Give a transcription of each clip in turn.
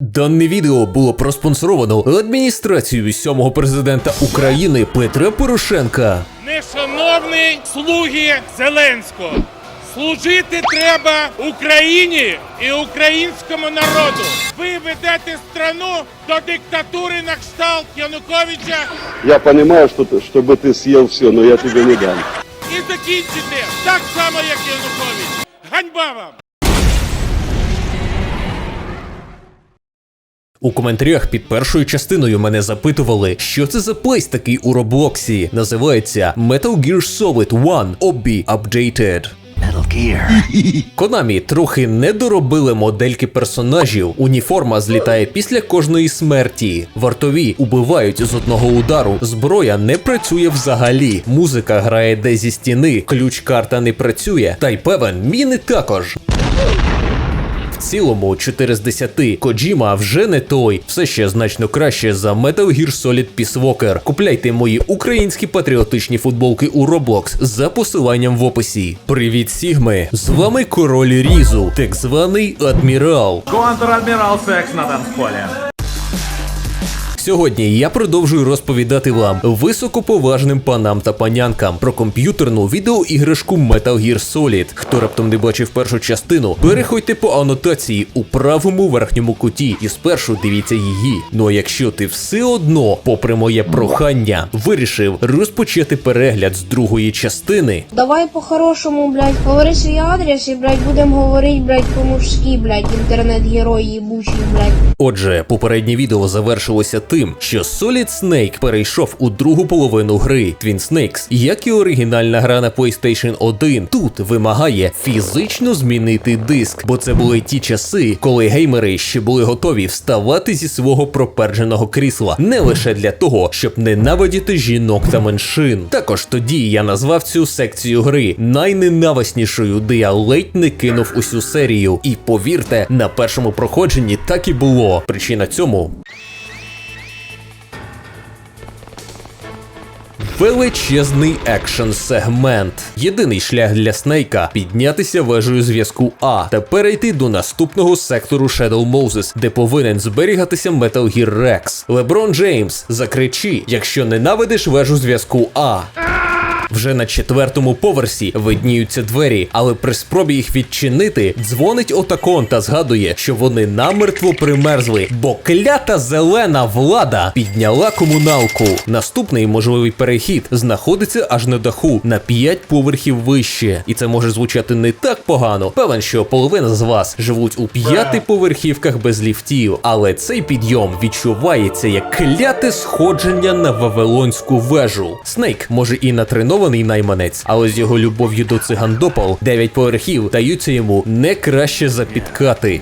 Дане відео було проспонсоровано адміністрацією 7-го президента України Петра Порошенка. Нешановні слуги Зеленського, служити треба Україні і українському народу. Ви ведете страну до диктатури на кшталт Януковича. Я понимаю, что чтобы ты съел все, но я тебе не дам. І закінчите так само, як Янукович. Ганьба вам! У коментарях під першою частиною мене запитували, що це за плейс такий у Роблоксі. Називається Метал Гір Solid 1 Obby Updated. Konami трохи не доробили модельки персонажів, уніформа злітає після кожної смерті, вартові убивають з одного удару, зброя не працює взагалі, музика грає десь зі стіни, ключ-карта не працює, та й певен, міни також. В цілому 4 з 10. Коджіма вже не той, все ще значно краще за Метал Гір Solid Peace Walker. Купляйте мої українські патріотичні футболки у Roblox за посиланням в описі. Привіт, Сігми! З вами Король Різу, так званий Адмірал. Контр-адмірал секс на танцполі. Сьогодні я продовжую розповідати вам, високоповажним панам та панянкам, про комп'ютерну відеоіграшку Метал Гір Solid. Хто раптом не бачив першу частину, переходьте по анотації у правому верхньому куті і спершу дивіться її. Ну а якщо ти все одно, попри моє прохання, вирішив розпочати перегляд з другої частини, давай по-хорошому, блядь, говори свій адрес і, блядь, будем говорить, блядь, по-мужськи, блядь, інтернет-герой їбучий, блядь. Отже, попереднє відео завершилося тим, що Solid Snake перейшов у другу половину гри Twin Snakes. Як і оригінальна гра на PlayStation 1, тут вимагає фізично змінити диск, бо це були ті часи, коли геймери ще були готові вставати зі свого пропердженого крісла, не лише для того, щоб ненавидіти жінок та меншин. Також тоді я назвав цю секцію гри найненависнішою, де я ледь не кинув усю серію. І повірте, на першому проходженні так і було. Причина цьому – величезний екшн-сегмент. Єдиний шлях для Снейка – піднятися вежею зв'язку А та перейти до наступного сектору Shadow Moses, де повинен зберігатися Метал Гір Рекс. Леброн Джеймс, закричи, якщо ненавидиш вежу зв'язку А. Вже на 4-му поверсі видніються двері, але при спробі їх відчинити, дзвонить Отакон та згадує, що вони намертво примерзли, бо клята зелена влада підняла комуналку. Наступний можливий перехід знаходиться аж на даху, на 5 поверхів вище. І це може звучати не так погано. Певен, що половина з вас живуть у 5-поверхівках без ліфтів, але цей підйом відчувається як кляте сходження на Вавилонську вежу. Снейк може і натренований найманець, але з його любов'ю до цигандопал 9 поверхів даються йому не краще за підкати.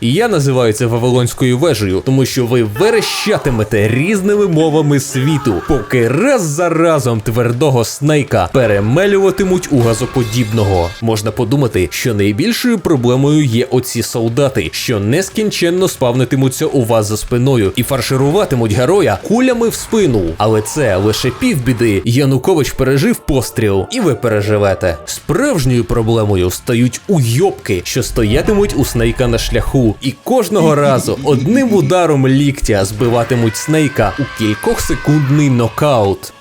І я називаю це Вавилонською вежею, тому що ви верещатимете різними мовами світу, поки раз за разом твердого Снейка перемелюватимуть у газоподібного. Можна подумати, що найбільшою проблемою є оці солдати, що нескінченно спавнитимуться у вас за спиною і фаршируватимуть героя кулями в спину. Але це лише півбіди. Янукович пережив постріл, і ви переживете. Справжньою проблемою стають уйобки, що стоятимуть у Снейка на шляху, і кожного разу одним ударом ліктя збиватимуть Снейка у кількохсекундний нокаут.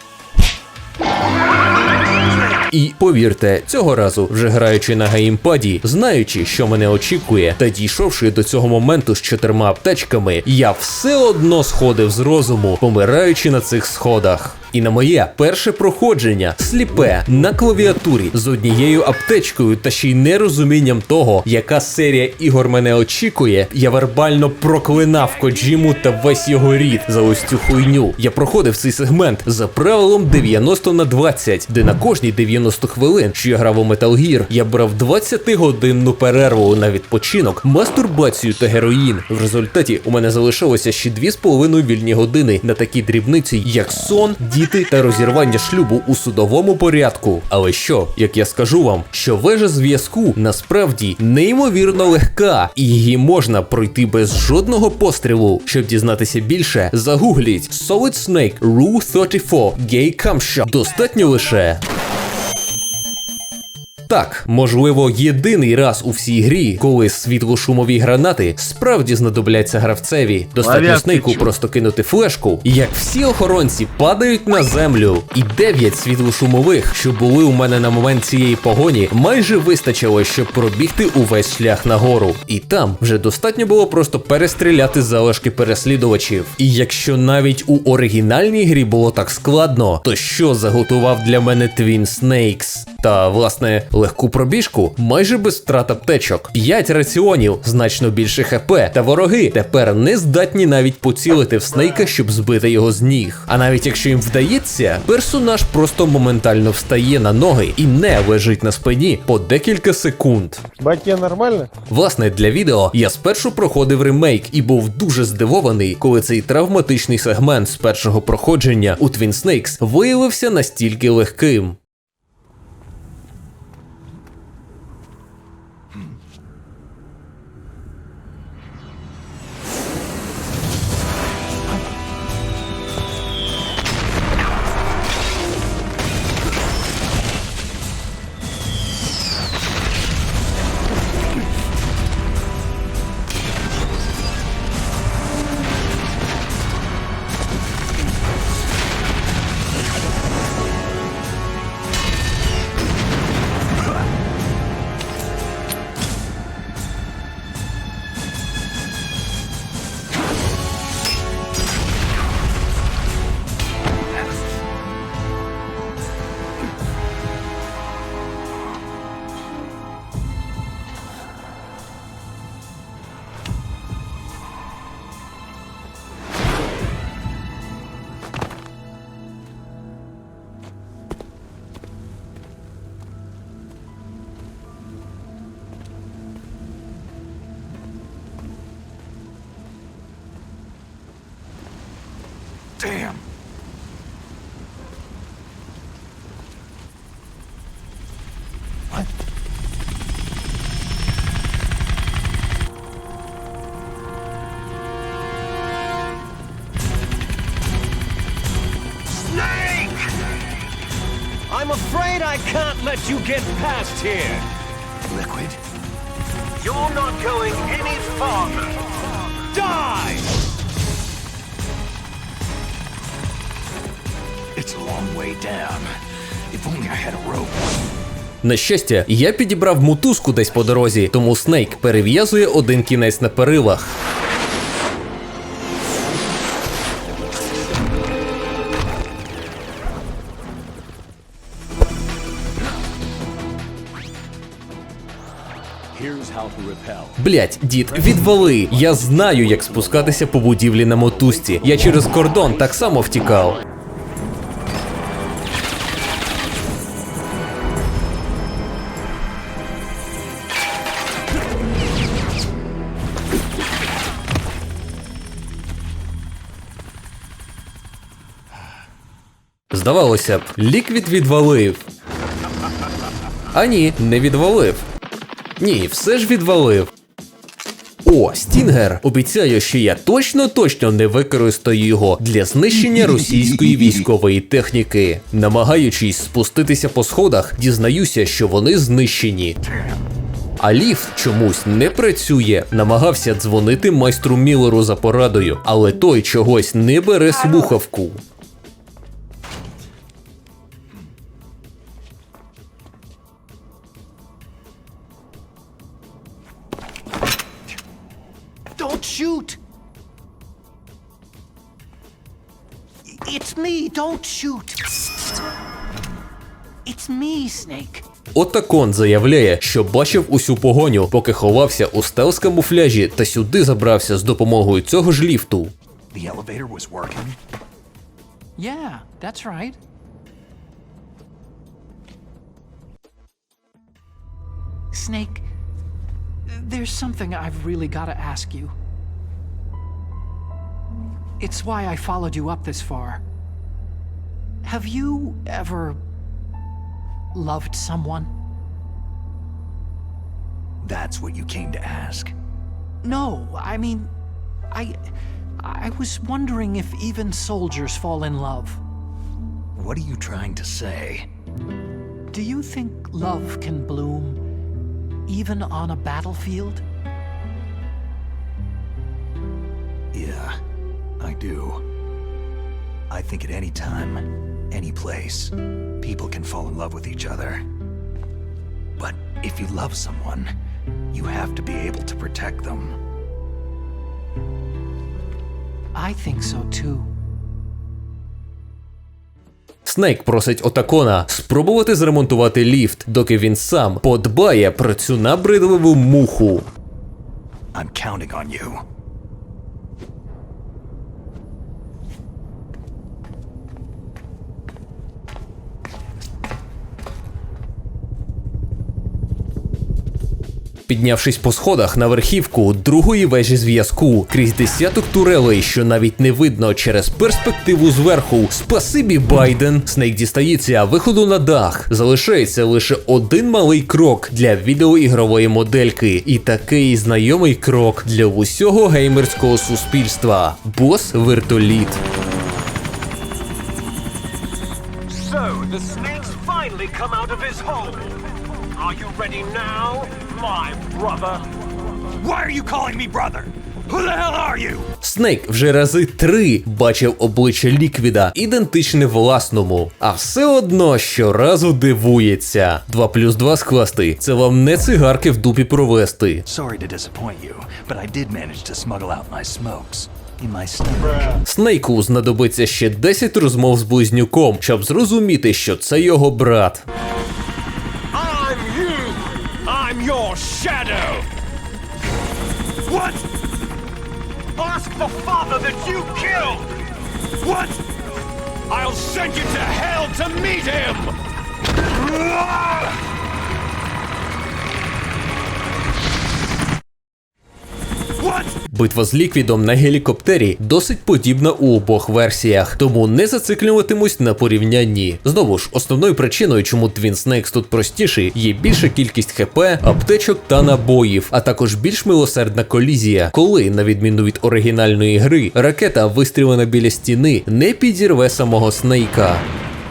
І повірте, цього разу, вже граючи на геймпаді, знаючи, що мене очікує, та дійшовши до цього моменту з 4 аптечками, я все одно сходив з розуму, помираючи на цих сходах. І на моє перше проходження, сліпе, на клавіатурі, з однією аптечкою та ще й нерозумінням того, яка серія ігор мене очікує, я вербально проклинав Коджіму та весь його рід за ось цю хуйню. Я проходив цей сегмент за правилом 90/20, де на кожні 90 хвилин, що я грав у Метал Гір, я брав 20-годинну перерву на відпочинок, мастурбацію та героїн. В результаті у мене залишилося ще 2,5 вільні години на такі дрібниці, як сон, діти та розірвання шлюбу у судовому порядку. Але що, як я скажу вам, що вежа зв'язку насправді неймовірно легка, і її можна пройти без жодного пострілу. Щоб дізнатися більше, загугліть Solid Snake Rule 34 Gay Camshot. Достатньо лише Так, можливо, єдиний раз у всій грі, коли світлошумові гранати справді знадобляться гравцеві. Достатньо Снейку просто кинути флешку, і як всі охоронці падають на землю. І 9 світлошумових, що були у мене на момент цієї погоні, майже вистачило, щоб пробігти увесь шлях нагору. І там вже достатньо було просто перестріляти залишки переслідувачів. І якщо навіть у оригінальній грі було так складно, то що заготував для мене Twin Snakes? Та, власне, легку пробіжку, майже без втрат аптечок, 5 раціонів, значно більше ХП, та вороги тепер не здатні навіть поцілити в Снейка, щоб збити його з ніг. А навіть якщо їм вдається, персонаж просто моментально встає на ноги і не лежить на спині по декілька секунд. Батя, нормально? Власне, для відео я спершу проходив ремейк і був дуже здивований, коли цей травматичний сегмент з першого проходження у Twin Snakes виявився настільки легким. Damn. What? Snake! I'm afraid I can't let you get past here. Liquid? You're not going any farther. Die! It's a long way down. If only I had a rope. На щастя, я підібрав мотузку десь по дорозі, тому Снейк перев'язує один кінець на перилах. Блять, дід, відвали! Я знаю, як спускатися по будівлі на мотузці. Я через кордон так само втікав. Здавалося б, Ліквід відвалив. А ні, не відвалив. Ні, все ж відвалив. О, Стінгер! Обіцяю, що я точно не використаю його для знищення російської військової техніки. Намагаючись спуститися по сходах, дізнаюся, що вони знищені. А ліфт чомусь не працює. Намагався дзвонити майстру Міллеру за порадою, але той чогось не бере слухавку. Don't shoot! It's me, don't shoot! It's me, Snake. Отакон заявляє, що бачив усю погоню, поки ховався у стелс-камуфляжі та сюди забрався з допомогою цього ж ліфту. The elevator was working. Yeah, that's right. Snake, there's something I've really got to ask you. It's why I followed you up this far. Have you ever loved someone? That's what you came to ask. No, I mean, I was wondering if even soldiers fall in love. What are you trying to say? Do you think love can bloom even on a battlefield? Yeah, I do. I think at any time, any place, people can fall in love with each other. But if you love someone, you have to be able to protect them. I think so too. Снейк просить Отакона спробувати зремонтувати ліфт, доки він сам подбає про цю набридливу муху. I'm counting on you. Піднявшись по сходах на верхівку другої вежі зв'язку, крізь десяток турелей, що навіть не видно через перспективу зверху, спасибі Байден, Снейк дістається виходу на дах. Залишається лише один малий крок для відеоігрової модельки. І такий знайомий крок для усього геймерського суспільства – Бос-Вертоліт. So, the snake's finally come out of his hole. Are you ready now, my brother? Why are you calling me brother? Who the hell are you? Снейк вже рази 3 бачив обличчя Ліквіда, ідентичне власному. А все одно щоразу дивується. 2+2 скласти – це вам не цигарки в дупі провести. Sorry to disappoint you, but I did manage to smuggle out my smokes in my stomach. Снейку знадобиться ще 10 розмов з близнюком, щоб зрозуміти, що це його брат. I'm you! I'm your shadow! What? Ask the father that you killed! What? I'll send you to hell to meet him! What? Битва з Ліквідом на гелікоптері досить подібна у обох версіях, тому не зациклюватимусь на порівнянні. Знову ж, основною причиною, чому Twin Snakes тут простіший, є більша кількість ХП, аптечок та набоїв, а також більш милосердна колізія, коли, на відміну від оригінальної гри, ракета, вистрілена біля стіни, не підірве самого Снейка.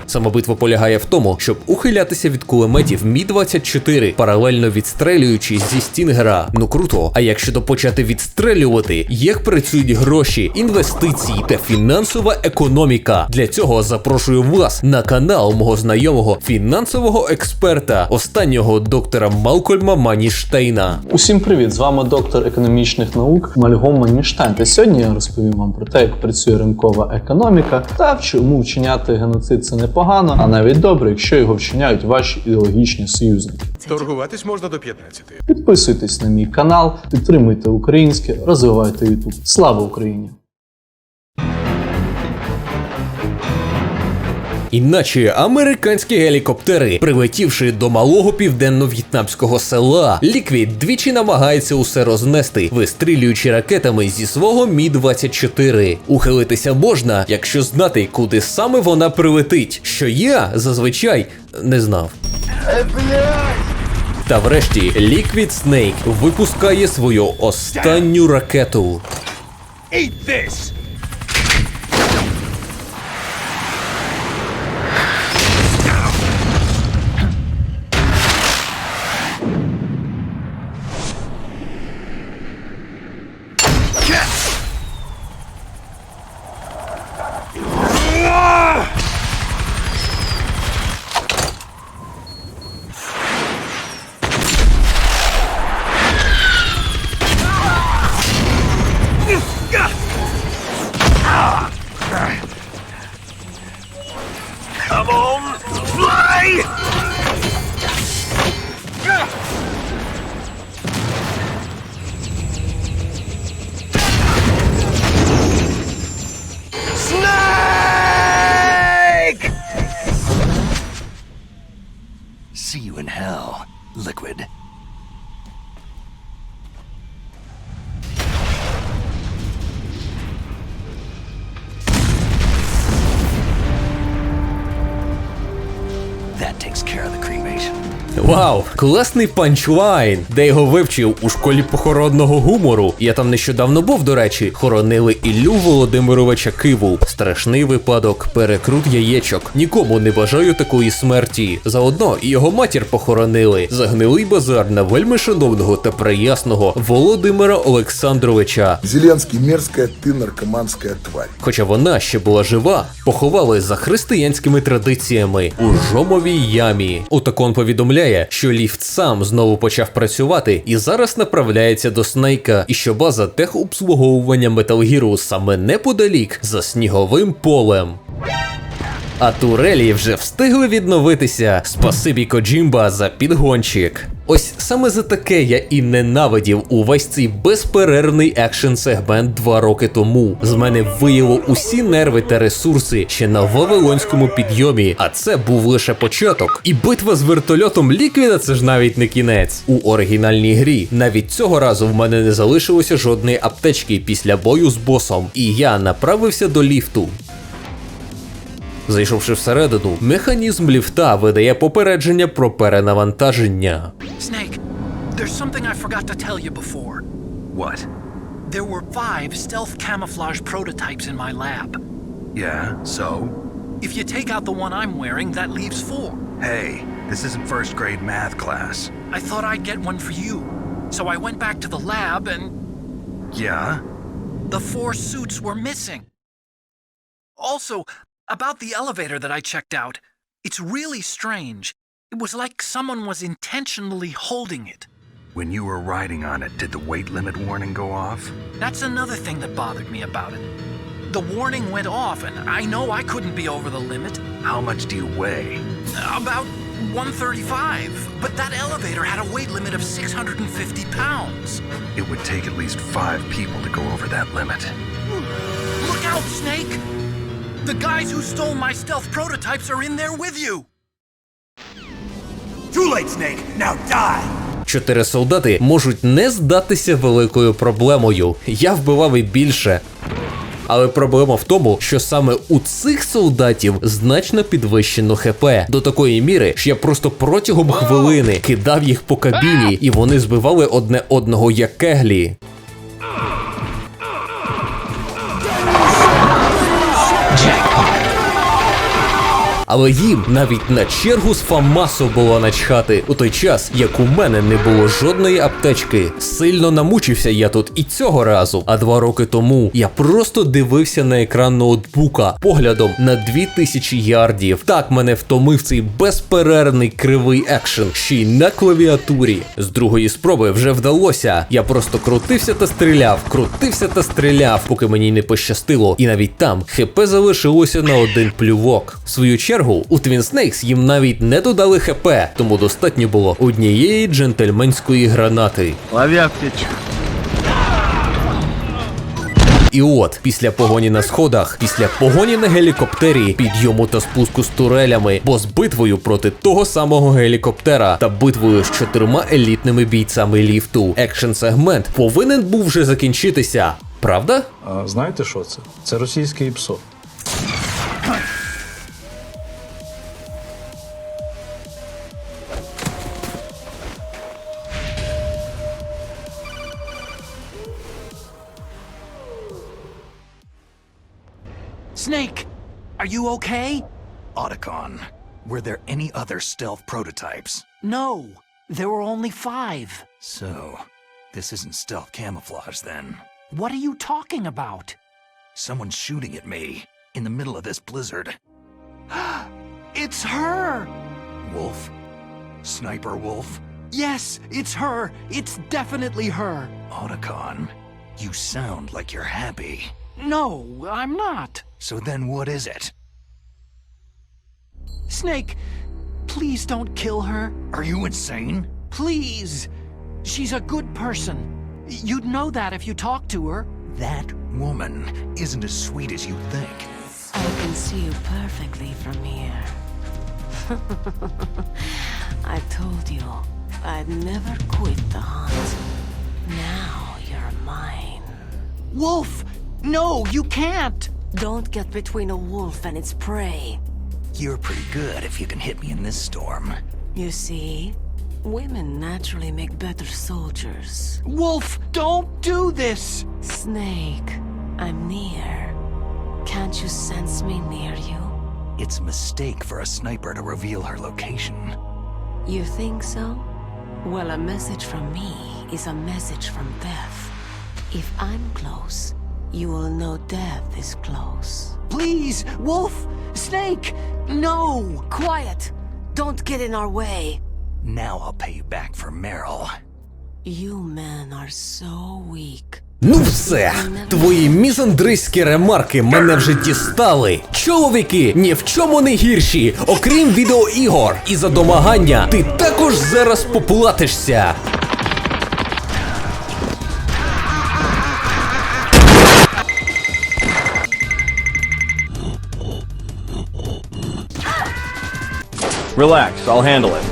Сама битва полягає в тому, щоб ухилятися від кулеметів Мі-24, паралельно відстрелюючись зі стін гра. Ну круто. А як щодо почати відстрелювати, як працюють гроші, інвестиції та фінансова економіка? Для цього запрошую вас на канал мого знайомого фінансового експерта, останнього доктора Малкольма Маніштейна. Усім привіт! З вами доктор економічних наук Мальгом Маніштейн. Та сьогодні я розповім вам про те, як працює ринкова економіка та чому вчиняти геноцид – це непогано, а навіть добре, якщо його вчиняють ваші ідеологічні союзники. Торгуватись можна до 15. Підписуйтесь на мій канал, підтримуйте українське, розвивайте YouTube. Слава Україні! Іначе американські гелікоптери, прилетівши до малого південно-в'єтнамського села, Ліквід двічі намагається усе рознести, вистрілюючи ракетами зі свого Мі-24. Ухилитися можна, якщо знати, куди саме вона прилетить, що я, зазвичай, не знав. Та врешті Ліквід Снейк випускає свою останню ракету. Eat this! Вау, класний панчлайн, де його вивчив у школі похоронного гумору. Я там нещодавно був, до речі. Хоронили Іллю Володимировича Киву. Страшний випадок, перекрут яєчок. Нікому не бажаю такої смерті. Заодно і його матір похоронили. Загнилий базар на вельми шановного та приясного Володимира Олександровича. Зеленський, мерзкая ти наркоманська тварь. Хоча вона ще була жива, поховали за християнськими традиціями у Жомовій ямі. Отакон повідомляє, що ліфт сам знову почав працювати і зараз направляється до Снейка, і що база техобслуговування Метал Гіру саме неподалік за сніговим полем. А турелі вже встигли відновитися. Спасибі Коджімба за підгончик. Ось саме за таке я і ненавидів увесь цей безперервний екшн-сегмент 2 роки тому. З мене вияло усі нерви та ресурси ще на вавилонському підйомі, а це був лише початок. І битва з вертольотом Ліквіда — це ж навіть не кінець. У оригінальній грі навіть цього разу в мене не залишилося жодної аптечки після бою з босом, і я направився до ліфту. Зайшовши всередину, механізм ліфта видає попередження про перенавантаження. Snake, there's something I forgot to tell you before. What? There were 5 stealth camouflage prototypes in my lab. Yeah, so? If you take out the one I'm wearing, that leaves 4. Hey, this isn't first grade math class. I thought I'd get one for you. So I went back to the lab and Yeah? the 4 suits were missing. Also, about the elevator that I checked out, it's really strange. It was like someone was intentionally holding it. When you were riding on it, did the weight limit warning go off? That's another thing that bothered me about it. The warning went off, and I know I couldn't be over the limit. How much do you weigh? About 135, but that elevator had a weight limit of 650 pounds. It would take at least 5 people to go over that limit. Look out, Snake! The guys who stole my stealth prototypes are in there with you! Too late, Snake! Now die! 4 солдати можуть не здатися великою проблемою. Я вбивав і більше. Але проблема в тому, що саме у цих солдатів значно підвищено ХП. До такої міри, що я просто протягом хвилини кидав їх по кабіні, і вони збивали одне одного як кеглі. Але їм навіть на чергу з Фамасу було начхати, у той час, як у мене не було жодної аптечки. Сильно намучився я тут і цього разу, а 2 роки тому я просто дивився на екран ноутбука поглядом на 2000 ярдів. Так мене втомив цей безперервний кривий екшен, ще й на клавіатурі. З другої спроби вже вдалося. Я просто крутився та стріляв, поки мені не пощастило, і навіть там ХП залишилося на 1 плювок. В свою чергу, у Twin Snakes їм навіть не додали ХП, тому достатньо було однієї джентльменської гранати. Лови аптечку. І от, після погоні на сходах, після погоні на гелікоптері, підйому та спуску з турелями, бос битвою проти того самого гелікоптера та битвою з 4 елітними бійцями ліфту, екшн-сегмент повинен був вже закінчитися. Правда? А знаєте що це? Це російське ІПСО. Snake, are you okay? Otacon, were there any other stealth prototypes? No, there were only 5. So, this isn't stealth camouflage then. What are you talking about? Someone's shooting at me in the middle of this blizzard. It's her! Wulf? Sniper Wulf? Yes, it's her. It's definitely her. Otacon, you sound like you're happy. No, I'm not. So then what is it? Snake, please don't kill her. Are you insane? Please. She's a good person. You'd know that if you talked to her. That woman isn't as sweet as you think. I can see you perfectly from here. I told you I'd never quit the hunt. Now you're mine. Wulf! No, you can't! Don't get between a wolf and its prey. You're pretty good if you can hit me in this storm. You see? Women naturally make better soldiers. Wulf, don't do this! Snake, I'm near. Can't you sense me near you? It's a mistake for a sniper to reveal her location. You think so? Well, a message from me is a message from death. If I'm close, you will know death is close. Please, Wulf! Snake! No! Quiet! Don't get in our way. Now I'll pay you back for Meryl. You men are so weak. Ну все, твої мізандрийські ремарки мене вже дістали. Чоловіки ні в чому не гірші, окрім відеоігор. І за домагання ти також зараз поплатишся. Relax, I'll handle it.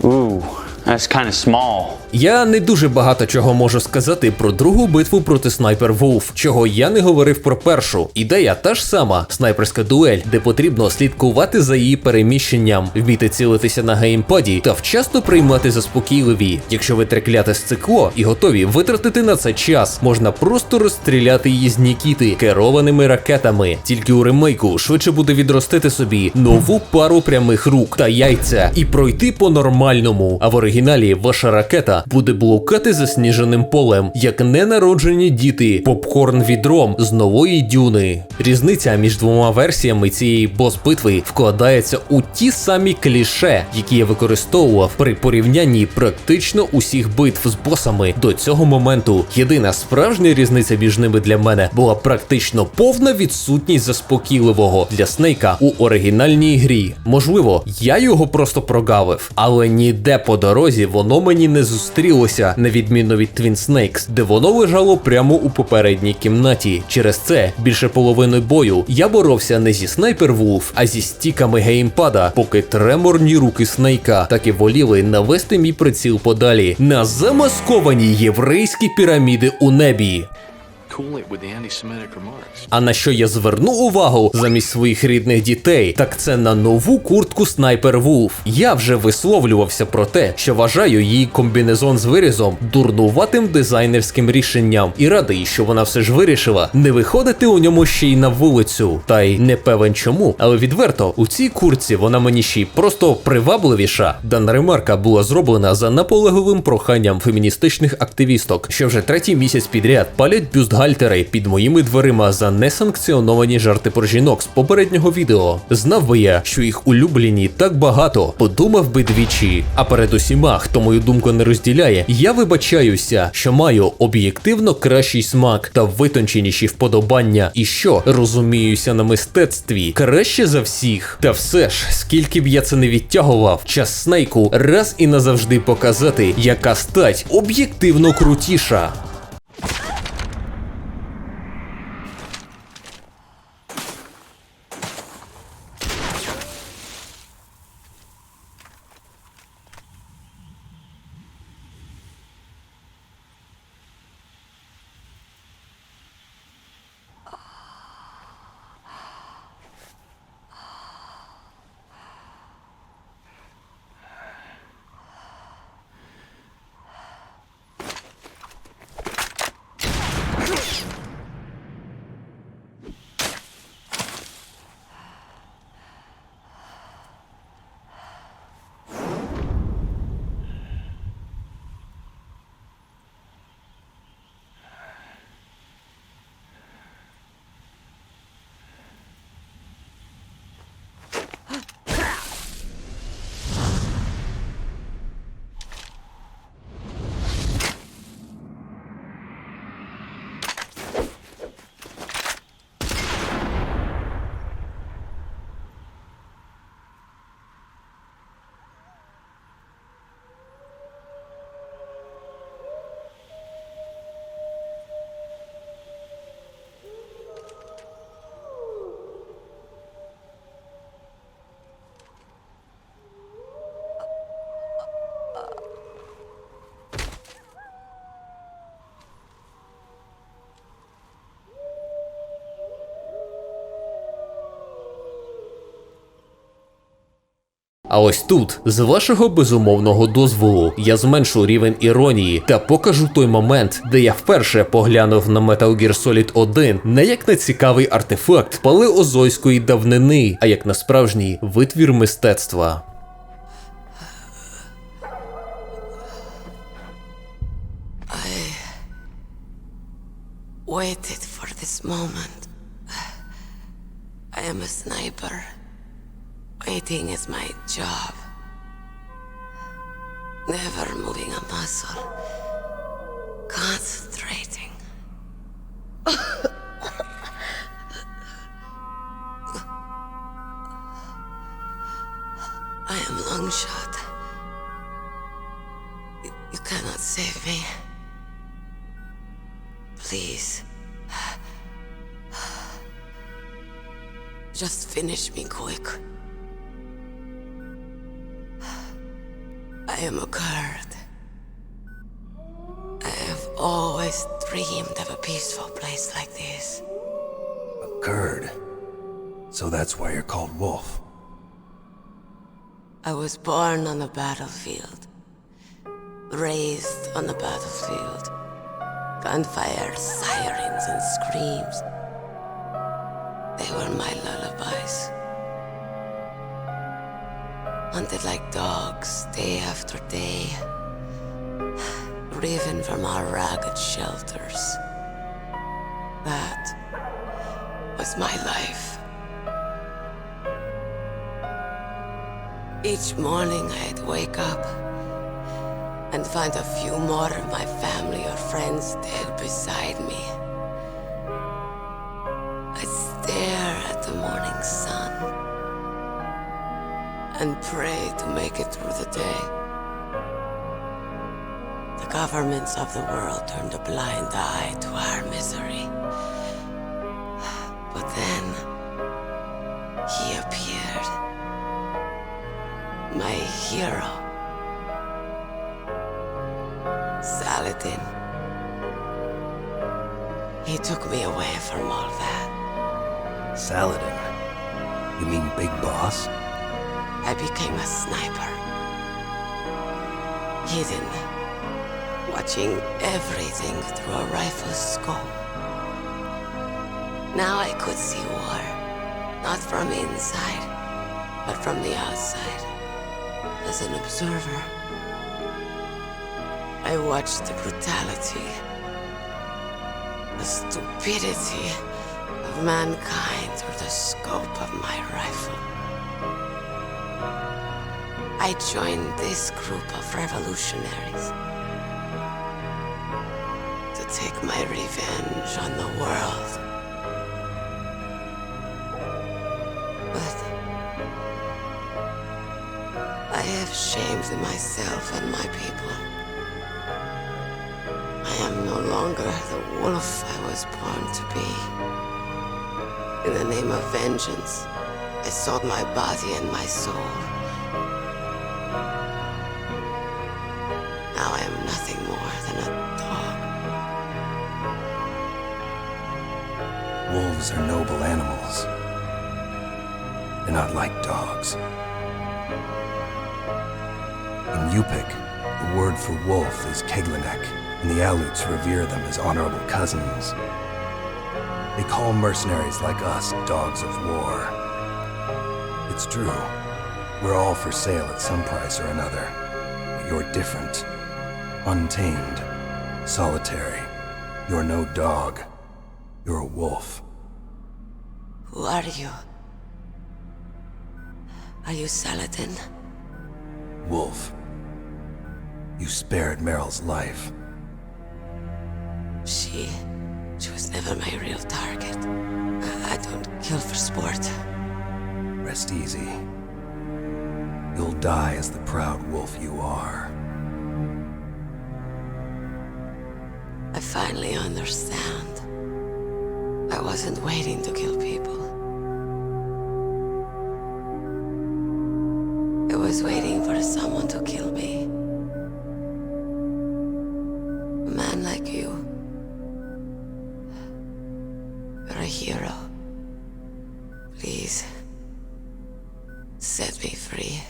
Ooh, that's kind of small. Я не дуже багато чого можу сказати про другу битву проти Снайпер Вулф, чого я не говорив про першу. Ідея та ж сама – снайперська дуель, де потрібно слідкувати за її переміщенням, вміти цілитися на геймпаді та вчасно приймати заспокійливі. Якщо ви трекляте сцикло і готові витратити на це час, можна просто розстріляти її з Нікіти керованими ракетами. Тільки у ремейку швидше буде відростити собі нову пару прямих рук та яйця і пройти по-нормальному, а в оригіналі ваша ракета буде блукати засніженим полем, як ненароджені діти попкорн-відром з нової дюни. Різниця між двома версіями цієї бос-битви вкладається у ті самі кліше, які я використовував при порівнянні практично усіх битв з босами до цього моменту. Єдина справжня різниця між ними для мене була практично повна відсутність заспокійливого для Снейка у оригінальній грі. Можливо, я його просто прогавив, але ніде по дорозі воно мені не зустрілося, на відміну від Twin Snakes, де воно лежало прямо у попередній кімнаті. Через це більше половини бою я боровся не зі Снайпер Вулф, а зі стіками геймпада, поки треморні руки Снейка так і воліли навести мій приціл подалі на замасковані єврейські піраміди у небі. А на що я зверну увагу замість своїх рідних дітей, так це на нову куртку Снайпер Вулф. Я вже висловлювався про те, що вважаю її комбінезон з вирізом дурнуватим дизайнерським рішенням, і радий, що вона все ж вирішила не виходити у ньому ще й на вулицю. Та й не певен чому, але відверто, у цій куртці вона мені ще й просто привабливіша. Дана ремарка була зроблена за наполегливим проханням феміністичних активісток, що вже третій місяць підряд палять бюстгальтери під моїми дверима за несанкціоновані жарти про жінок з попереднього відео. Знав би я, що їх улюблені так багато, подумав би двічі. А перед усіма, хто мою думку не розділяє, я вибачаюся, що маю об'єктивно кращий смак та витонченіші вподобання, і що розуміюся на мистецтві краще за всіх. Та все ж, скільки б я це не відтягував, час Снейку раз і назавжди показати, яка стать об'єктивно крутіша. А ось тут, з вашого безумовного дозволу, я зменшу рівень іронії та покажу той момент, де я вперше поглянув на Метал Гір Solid 1 не як на цікавий артефакт палеозойської давнини, а як на справжній витвір мистецтва. Waited for this moment. I am a sniper. Waiting is my job. Never moving a muscle. Concentrating. I am long shot. You cannot save me. Please. Just finish me quick. I am a Kurd. I have always dreamed of a peaceful place like this. A Kurd? So that's why you're called Wulf. I was born on the battlefield. Raised on the battlefield. Gunfire, sirens, and screams. They were my lullabies. Hunted like dogs, day after day. Driven from our ragged shelters. That was my life. Each morning I'd wake up and find a few more of my family or friends dead beside me. I'd stare at the morning sun and pray to make it through the day. The governments of the world turned a blind eye to our misery. But then, he appeared. My hero. Saladin. He took me away from all that. Saladin? You mean Big Boss? I became a sniper. Hidden. Watching everything through a rifle's scope. Now I could see war. Not from inside, but from the outside. As an observer. I watched the brutality, the stupidity of mankind through the scope of my rifle. I joined this group of revolutionaries to take my revenge on the world. But I have shamed myself and my people. I am no longer the wolf I was born to be. In the name of vengeance, I sold my body and my soul. Now I am nothing more than a dog. Wolves are noble animals. They're not like dogs. In Yupik, the word for wolf is Keglenek, and the Aleuts revere them as honorable cousins. They call mercenaries like us dogs of war. It's true. We're all for sale at some price or another. But you're different. Untamed. Solitary. You're no dog. You're a wolf. Who are you? Are you Saladin? Wolf. You spared Meryl's life. She was never my real target. I don't kill for sport. Rest easy. You'll die as the proud wolf you are. I finally understand. I wasn't waiting to kill people. I was waiting for someone to kill me. A man like you. You're a hero. Please, set me free.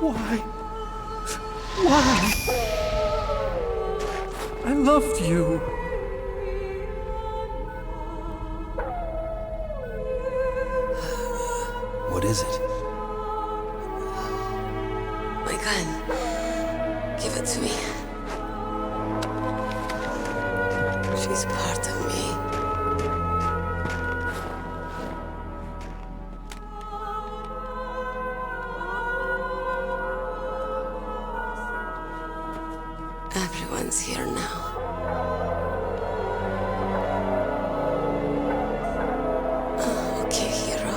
Why? I loved you. What is it? My gun. Give it to me. She's part of me. Everyone's here now. Okay, hero.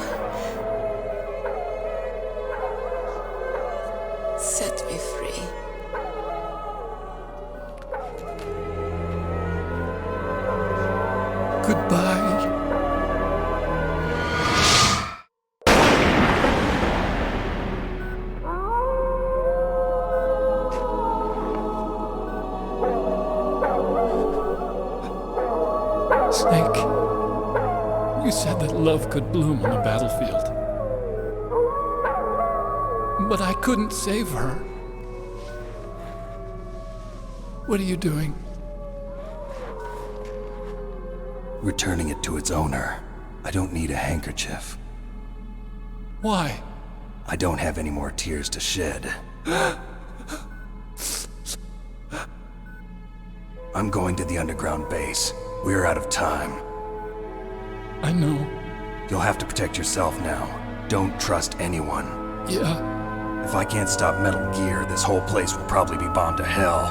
Set me free. Goodbye. Snake, you said that love could bloom on the battlefield. But I couldn't save her. What are you doing? Returning it to its owner. I don't need a handkerchief. Why? I don't have any more tears to shed. I'm going to the underground base. We're out of time. I know. You'll have to protect yourself now. Don't trust anyone. Yeah. If I can't stop Metal Gear, this whole place will probably be bombed to hell.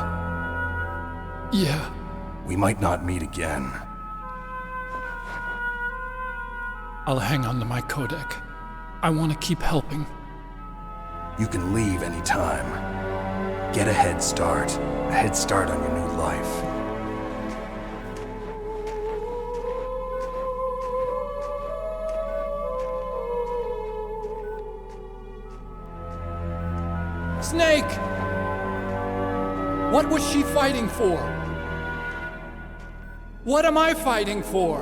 Yeah. We might not meet again. I'll hang on to my codec. I want to keep helping. You can leave anytime. Get a head start. A head start on your new life. Snake! What was she fighting for? What am I fighting for?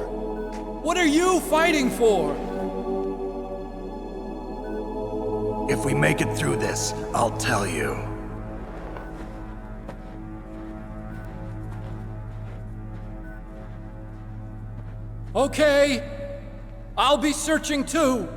What are you fighting for? If we make it through this, I'll tell you. Okay. I'll be searching too.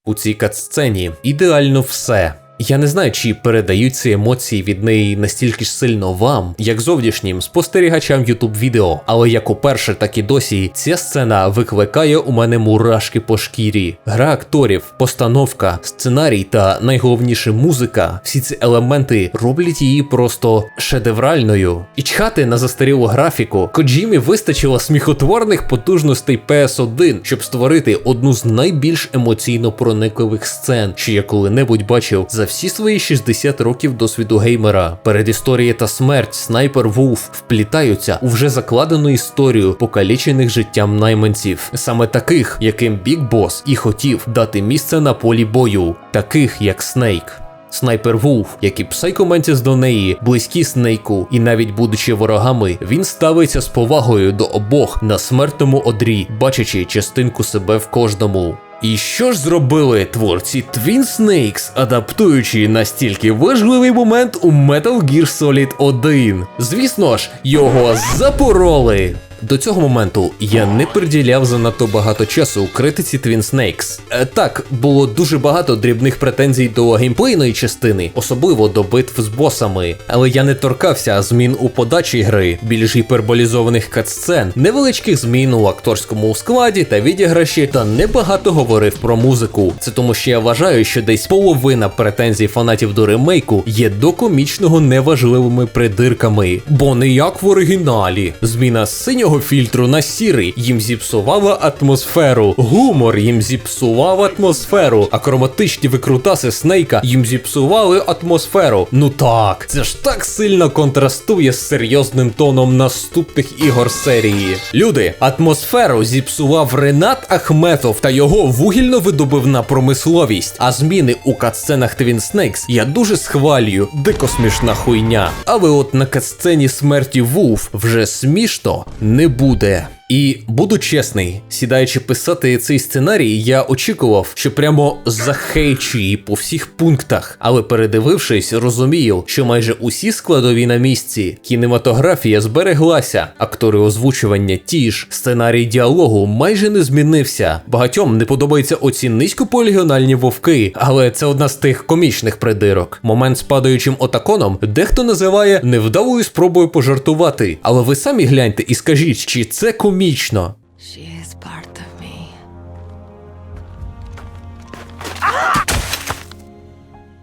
У цій катсцені ідеально все. Я не знаю, чи передають ці емоції від неї настільки ж сильно вам, як зовнішнім спостерігачам YouTube відео, але як уперше, так і досі, ця сцена викликає у мене мурашки по шкірі. Гра акторів, постановка, сценарій та найголовніше музика, всі ці елементи роблять її просто шедевральною. І чхати на застарілу графіку, Коджімі вистачило сміхотворних потужностей PS1, щоб створити одну з найбільш емоційно проникливих сцен, що я коли-небудь бачив за всі свої 60 років досвіду геймера. Передісторія та смерть Снайпер Вулф вплітаються у вже закладену історію покалічених життям найманців. Саме таких, яким Біг Бос і хотів дати місце на полі бою. Таких, як Снейк. Снайпер Вулф, як і Psycho до неї, близькі Снейку, і навіть будучи ворогами, він ставиться з повагою до обох на смертному одрі, бачачи частинку себе в кожному. І що ж зробили творці Twin Snakes, адаптуючи настільки важливий момент у Метал Гір Solid 1? Звісно ж, його запороли! До цього моменту я не приділяв занадто багато часу критиці Twin Snakes. Так, було дуже багато дрібних претензій до геймплейної частини, особливо до битв з босами, але я не торкався змін у подачі гри, більш гіперболізованих катсцен, невеличких змін у акторському складі та відіграші, та небагато говорив про музику. Це тому, що я вважаю, що десь половина претензій фанатів до ремейку є до комічного неважливими придирками, бо не як в оригіналі. Зміна з синього чорного фільтру на сірий їм зіпсувала атмосферу. Гумор їм зіпсував атмосферу. А хроматичні викрутаси Снейка їм зіпсували атмосферу. Ну так, це ж так сильно контрастує з серйозним тоном наступних ігор серії. Люди, атмосферу зіпсував Ренат Ахметов та його вугільно-видобувна промисловість. А зміни у катсценах Twin Snakes я дуже схвалюю, дико смішна хуйня. Але от на катсцені смерті Вулф вже смішно не буде. І буду чесний, сідаючи писати цей сценарій, я очікував, що прямо захейчу її по всіх пунктах. Але передивившись, розумію, що майже усі складові на місці. Кінематографія збереглася, актори озвучування ті ж, сценарій діалогу майже не змінився. Багатьом не подобаються оці низькополігональні вовки, але це одна з тих комічних придирок. Момент з падаючим отаконом дехто називає невдалою спробою пожартувати. Але ви самі гляньте і скажіть, чи це комічно? She is part of me.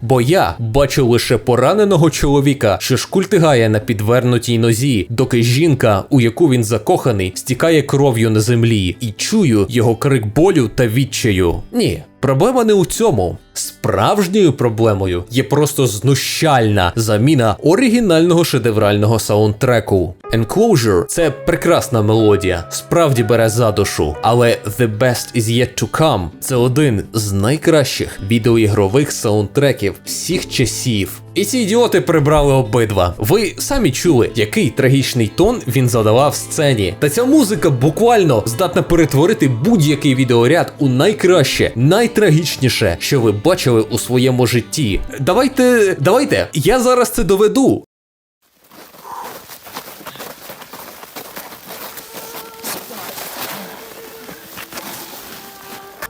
Бо я бачу лише пораненого чоловіка, що шкультигає на підвернутій нозі, доки жінка, у яку він закоханий, стікає кров'ю на землі, і чую його крик болю та відчаю. Ні, проблема не у цьому. Справжньою проблемою є просто знущальна заміна оригінального шедеврального саундтреку. Enclosure – це прекрасна мелодія, справді бере за душу, але The Best Is Yet To Come – це один з найкращих відеоігрових саундтреків всіх часів. І ці ідіоти прибрали обидва. Ви самі чули, який трагічний тон він задавав сцені. Та ця музика буквально здатна перетворити будь-який відеоряд у найкраще, найтрагічніше, що ви бачили у своєму житті. Давайте, я зараз це доведу.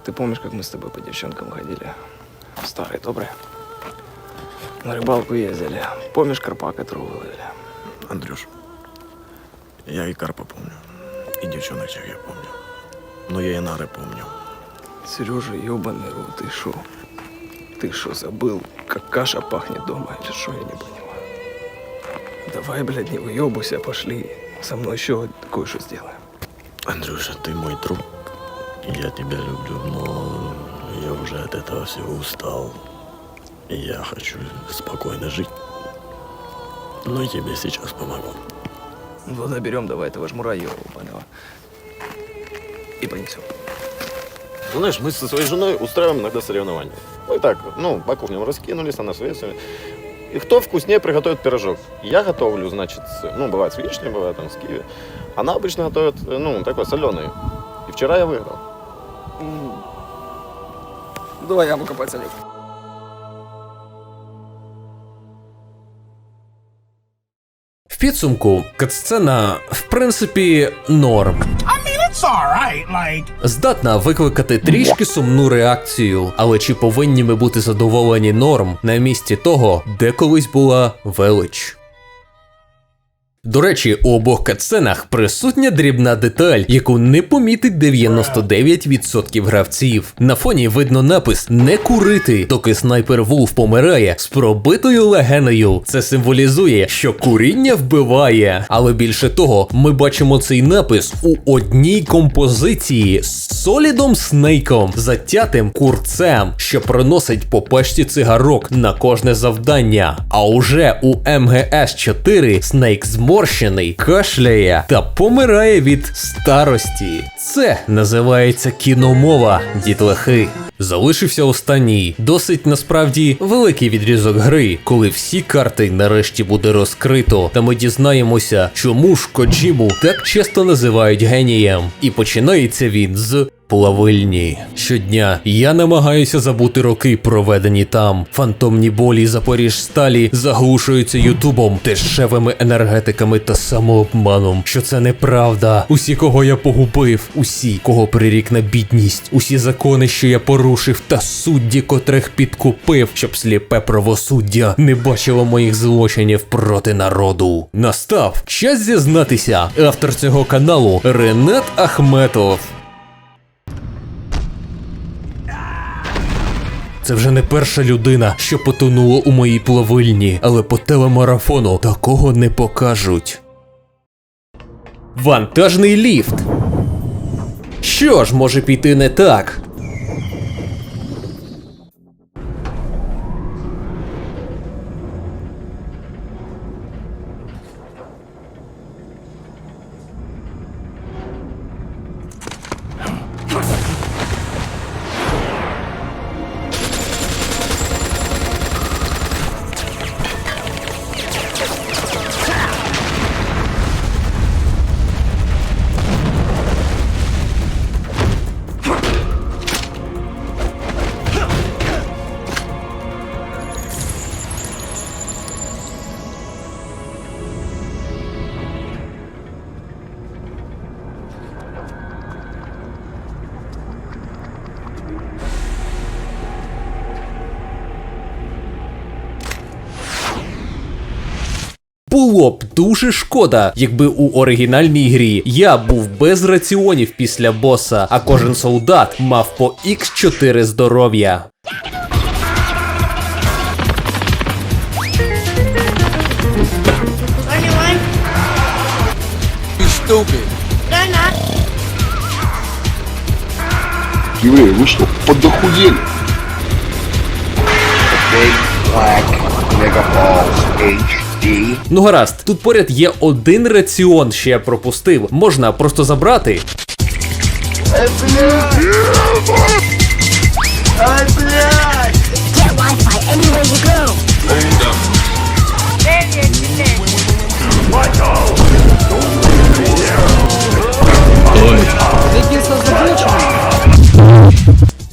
Ты помнишь, как мы с тобой по девчонкам ходили? Старый, добрый. На рыбалку ездили. Помнишь карпа, которого выловили? Андрюш, я и карпа помню, и девчонок всех я помню. Но я и нары помню. Сережа, ёбаный рот, ты шо? Ты шо, забыл, как каша пахнет дома или шо, я не понимаю. Давай, блядь, не выёбуйся, пошли. Со мной еще кое-что сделаем. Андрюша, ты мой друг. Я тебя люблю, но я уже от этого всего устал. И я хочу спокойно жить. Но тебе сейчас помогу. Ну, наберем давай этого жмура его, поняла? И понесем. Ну, знаешь, мы со своей женой устраиваем иногда соревнования. Мы так, по кухням раскинулись, она свесами. И кто вкуснее приготовит пирожок? Я готовлю, значит, бывает с вишней, бывает там с киви. Она обычно готовит, такой соленый. И вчера я выиграл. Давай яму копать, Санек. В підсумку, катсцена, в принципі, норм. Здатна викликати трішки сумну реакцію, але чи повинні ми бути задоволені норм на місці того, де колись була велич? До речі, у обох катсценах присутня дрібна деталь, яку не помітить 99% гравців. На фоні видно напис «Не курити», доки снайпер Вулф помирає з пробитою легенею. Це символізує, що куріння вбиває. Але більше того, ми бачимо цей напис у одній композиції з солідом Снейком, затятим курцем, що проносить по пачці цигарок на кожне завдання. А уже у МГС-4 Снейк зморщений, кашляє та помирає від старості. Це називається кіномова, дітлахи. Залишився останній, досить насправді великий відрізок гри, коли всі карти нарешті буде розкрито, та ми дізнаємося, чому ж Коджіму так часто називають генієм. І починається він з Плавильні. Щодня я намагаюся забути роки, проведені там. Фантомні болі Запоріжсталі заглушуються ютубом, дешевими енергетиками та самообманом, що це неправда. Усі, кого я погубив, усі, кого прирік на бідність, усі закони, що я порушив, та судді, котрих підкупив, щоб сліпе правосуддя не бачило моїх злочинів проти народу. Настав час зізнатися, автор цього каналу Ренат Ахметов. Це вже не перша людина, що потонула у моїй плавильні, але по телемарафону такого не покажуть. Вантажний ліфт. Що ж може піти не так? Було б дуже шкода, якби у оригінальній грі я був без раціонів після боса, а кожен солдат мав по Х4 здоров'я. Евреи, вы что, подохуели? Ну гаразд, тут поряд є один раціон, що я пропустив. Можна просто забрати.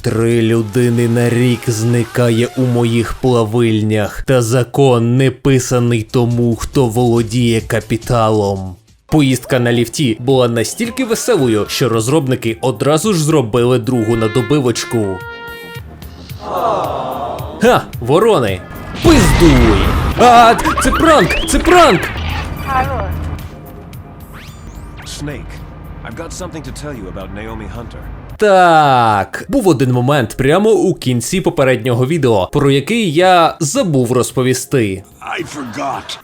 Три людини на рік зникає у моїх плавильнях, та закон не писаний тому, хто володіє капіталом. Поїздка на ліфті була настільки веселою, що розробники одразу ж зробили другу надобивочку. Ха, ворони! Пиздуй! А, це пранк! Це пранк! Snake, I've got something to tell you about Naomi Hunter. Так, був один момент прямо у кінці попереднього відео, про який я забув розповісти.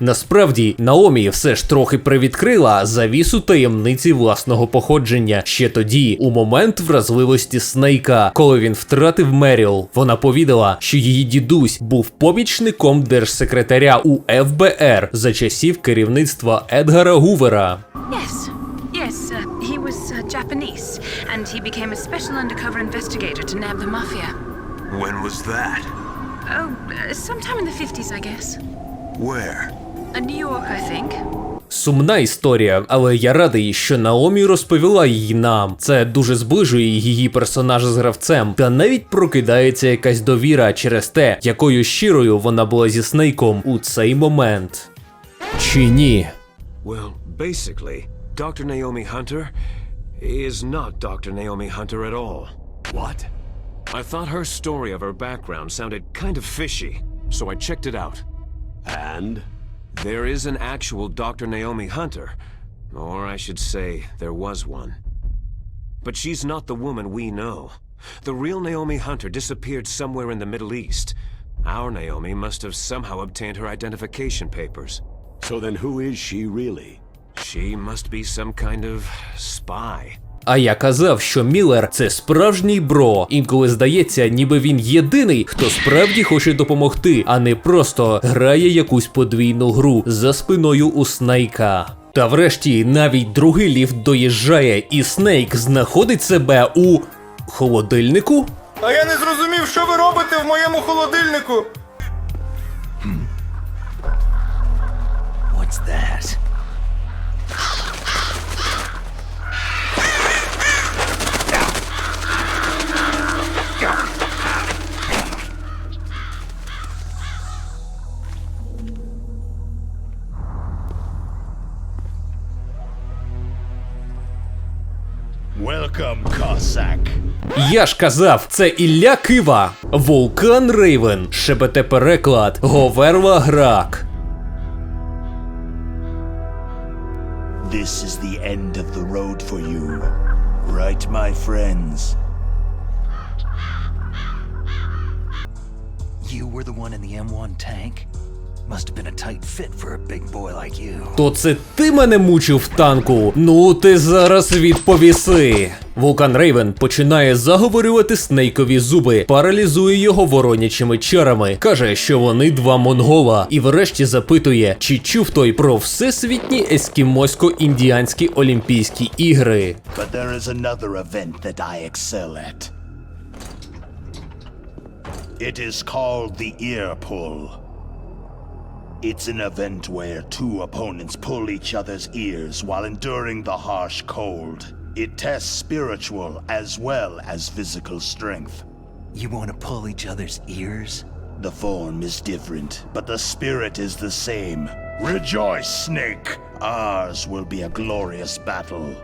Насправді, Наомі все ж трохи привідкрила завісу таємниці власного походження ще тоді, у момент вразливості Снейка, коли він втратив Меріл. Вона повідала, що її дідусь був помічником держсекретаря у ФБР за часів керівництва Едгара Гувера. Yes, he was Japanese, and he became a special undercover investigator to nab the mafia. When was that? Oh, sometime in the 50s, I guess. Where? New York, I think. Сумна історія, але я радий, що Наомі розповіла її нам. Це дуже зближує її персонажа з гравцем, та навіть прокидається якась довіра через те, якою щирою вона була зі Снейком у цей момент. Чи ні? Well, basically, Dr. Naomi Hunter is not Dr. Naomi Hunter at all. What? I thought her story of her background sounded kind of fishy, so I checked it out. And? There is an actual Dr. Naomi Hunter, or I should say, there was one. But she's not the woman we know. The real Naomi Hunter disappeared somewhere in the Middle East. Our Naomi must have somehow obtained her identification papers. So then who is she really? She must be some kind of spy. А я казав, що Міллер – це справжній бро. Інколи здається, ніби він єдиний, хто справді хоче допомогти, а не просто грає якусь подвійну гру за спиною у Снейка. Та врешті навіть другий ліфт доїжджає, і Снейк знаходить себе у холодильнику? А я не зрозумів, що ви робите в моєму холодильнику. What's that? Welcome, Cossack. Я ж казав, це Ілля Кива. Вулкан Рейвен, шебете переклад, говерла грак. This is the end of the road for you. Right, my friends? You were the one in the M1 tank? Must have been a tight fit for a big boy like you. То це ти мене мучив в танку? Ну ти зараз відповіси. Вулкан Рейвен починає заговорювати Снейкові зуби, паралізує його воронячими чарами, каже, що вони два монгола, і врешті запитує, чи чув той про всесвітні ескімосько-індіанські Олімпійські ігри. But there is another event that I excel at. It is called the ear pull. It's an event where two opponents pull each other's ears while enduring the harsh cold. It tests spiritual as well as physical strength. You want to pull each other's ears? The form is different, but the spirit is the same. Rejoice, Snake! Ours will be a glorious battle.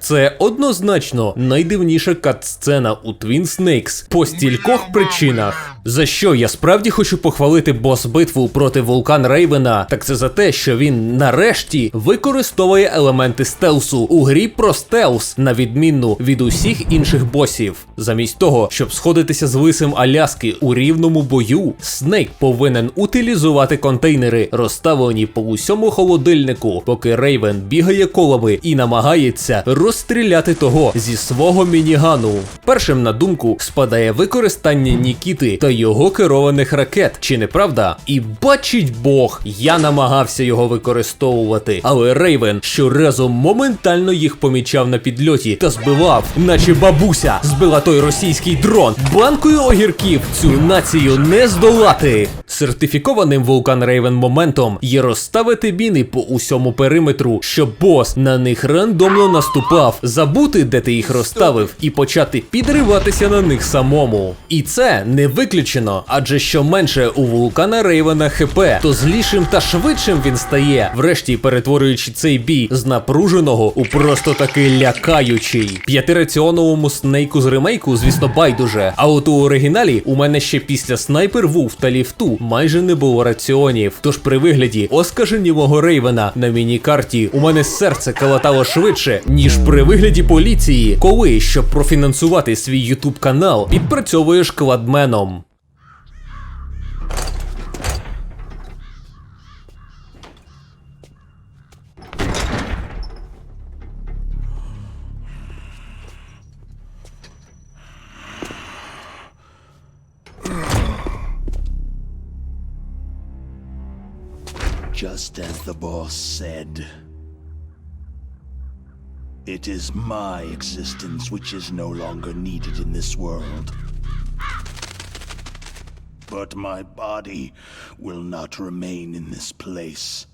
Це однозначно найдивніша кат-сцена у Twin Snakes по стількох причинах. За що я справді хочу похвалити бос-битву проти Вулкан Рейвена, так це за те, що він нарешті використовує елементи стелсу у грі про стелс, на відміну від усіх інших босів. Замість того, щоб сходитися з лисим Аляски у рівному бою, Снейк повинен утилізувати контейнери, розставлені по усьому холодильнику, поки Рейвен бігає колами і намагається розстріляти того зі свого мінігану. Першим на думку спадає використання Нікіти та його керованих ракет, чи не правда? І бачить Бог, я намагався його використовувати, але Рейвен щоразу моментально їх помічав на підльоті та збивав, наче бабуся збила той російський дрон. Банкою огірків цю націю не здолати. Сертифікованим Вулкан Рейвен моментом є розставити міни по усьому периметру, щоб бос на них рандомно наступав, забути, де ти їх розставив, і почати підриватися на них самому. І це не виключено, адже що менше у Вулкана Рейвена ХП, то злішим та швидшим він стає, врешті перетворюючи цей бій з напруженого у просто таки лякаючий. П'ятираціоновому Снейку з ремейку, звісно, байдуже, а от у оригіналі у мене ще після Снайпер, Вулф та Ліфту майже не було раціонів, тож при вигляді оскаженілого Рейвена на міні-карті у мене серце калатало швидше, ніж при вигляді поліції, коли, щоб профінансувати свій ютуб канал, підпрацьовуєш кладменом. Just as the boss said, it is my existence which is no longer needed in this world. But my body will not remain in this place.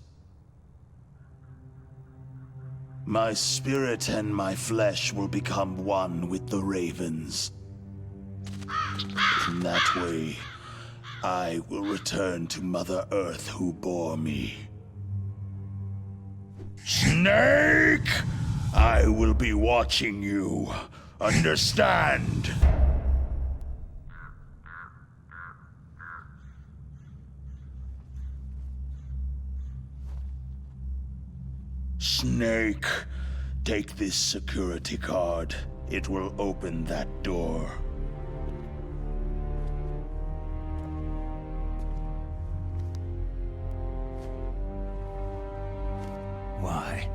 My spirit and my flesh will become one with the ravens. In that way, I will return to Mother Earth who bore me. Snake! I will be watching you. Understand? Snake, take this security card. It will open that door. Why?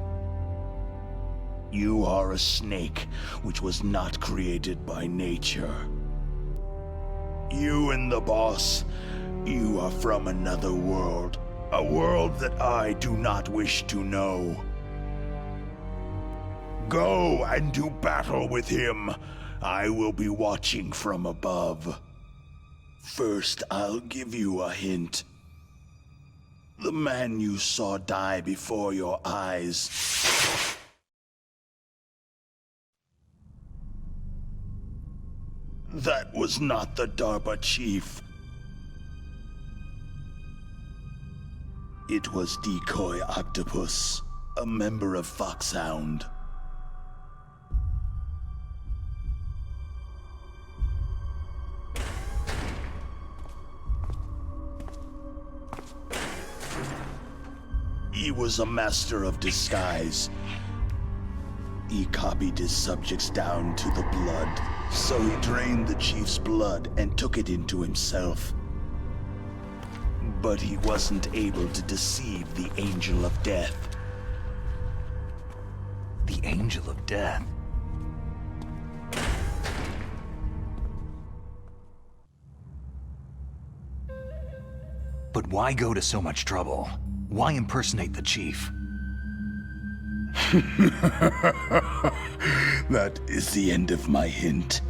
You are a snake which was not created by nature. You and the boss, you are from another world. A world that I do not wish to know. Go and do battle with him. I will be watching from above. First, I'll give you a hint. The man you saw die before your eyes. That was not the DARPA chief. It was Decoy Octopus, a member of Foxhound. He was a master of disguise. He copied his subjects down to the blood, so he drained the chief's blood and took it into himself. But he wasn't able to deceive the Angel of Death. The Angel of Death? But why go to so much trouble? Why impersonate the chief? That is the end of my hint.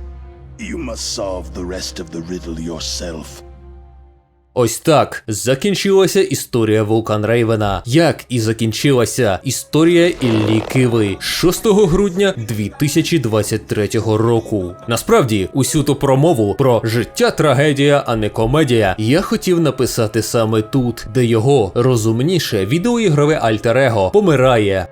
You must solve the rest of the riddle yourself. Ось так закінчилася історія Вулкан Рейвена, як і закінчилася історія Іллі Киви 6 грудня 2023 року. Насправді, усю ту промову про життя трагедія, а не комедія, я хотів написати саме тут, де його розумніше відеоігрове альтер-его помирає.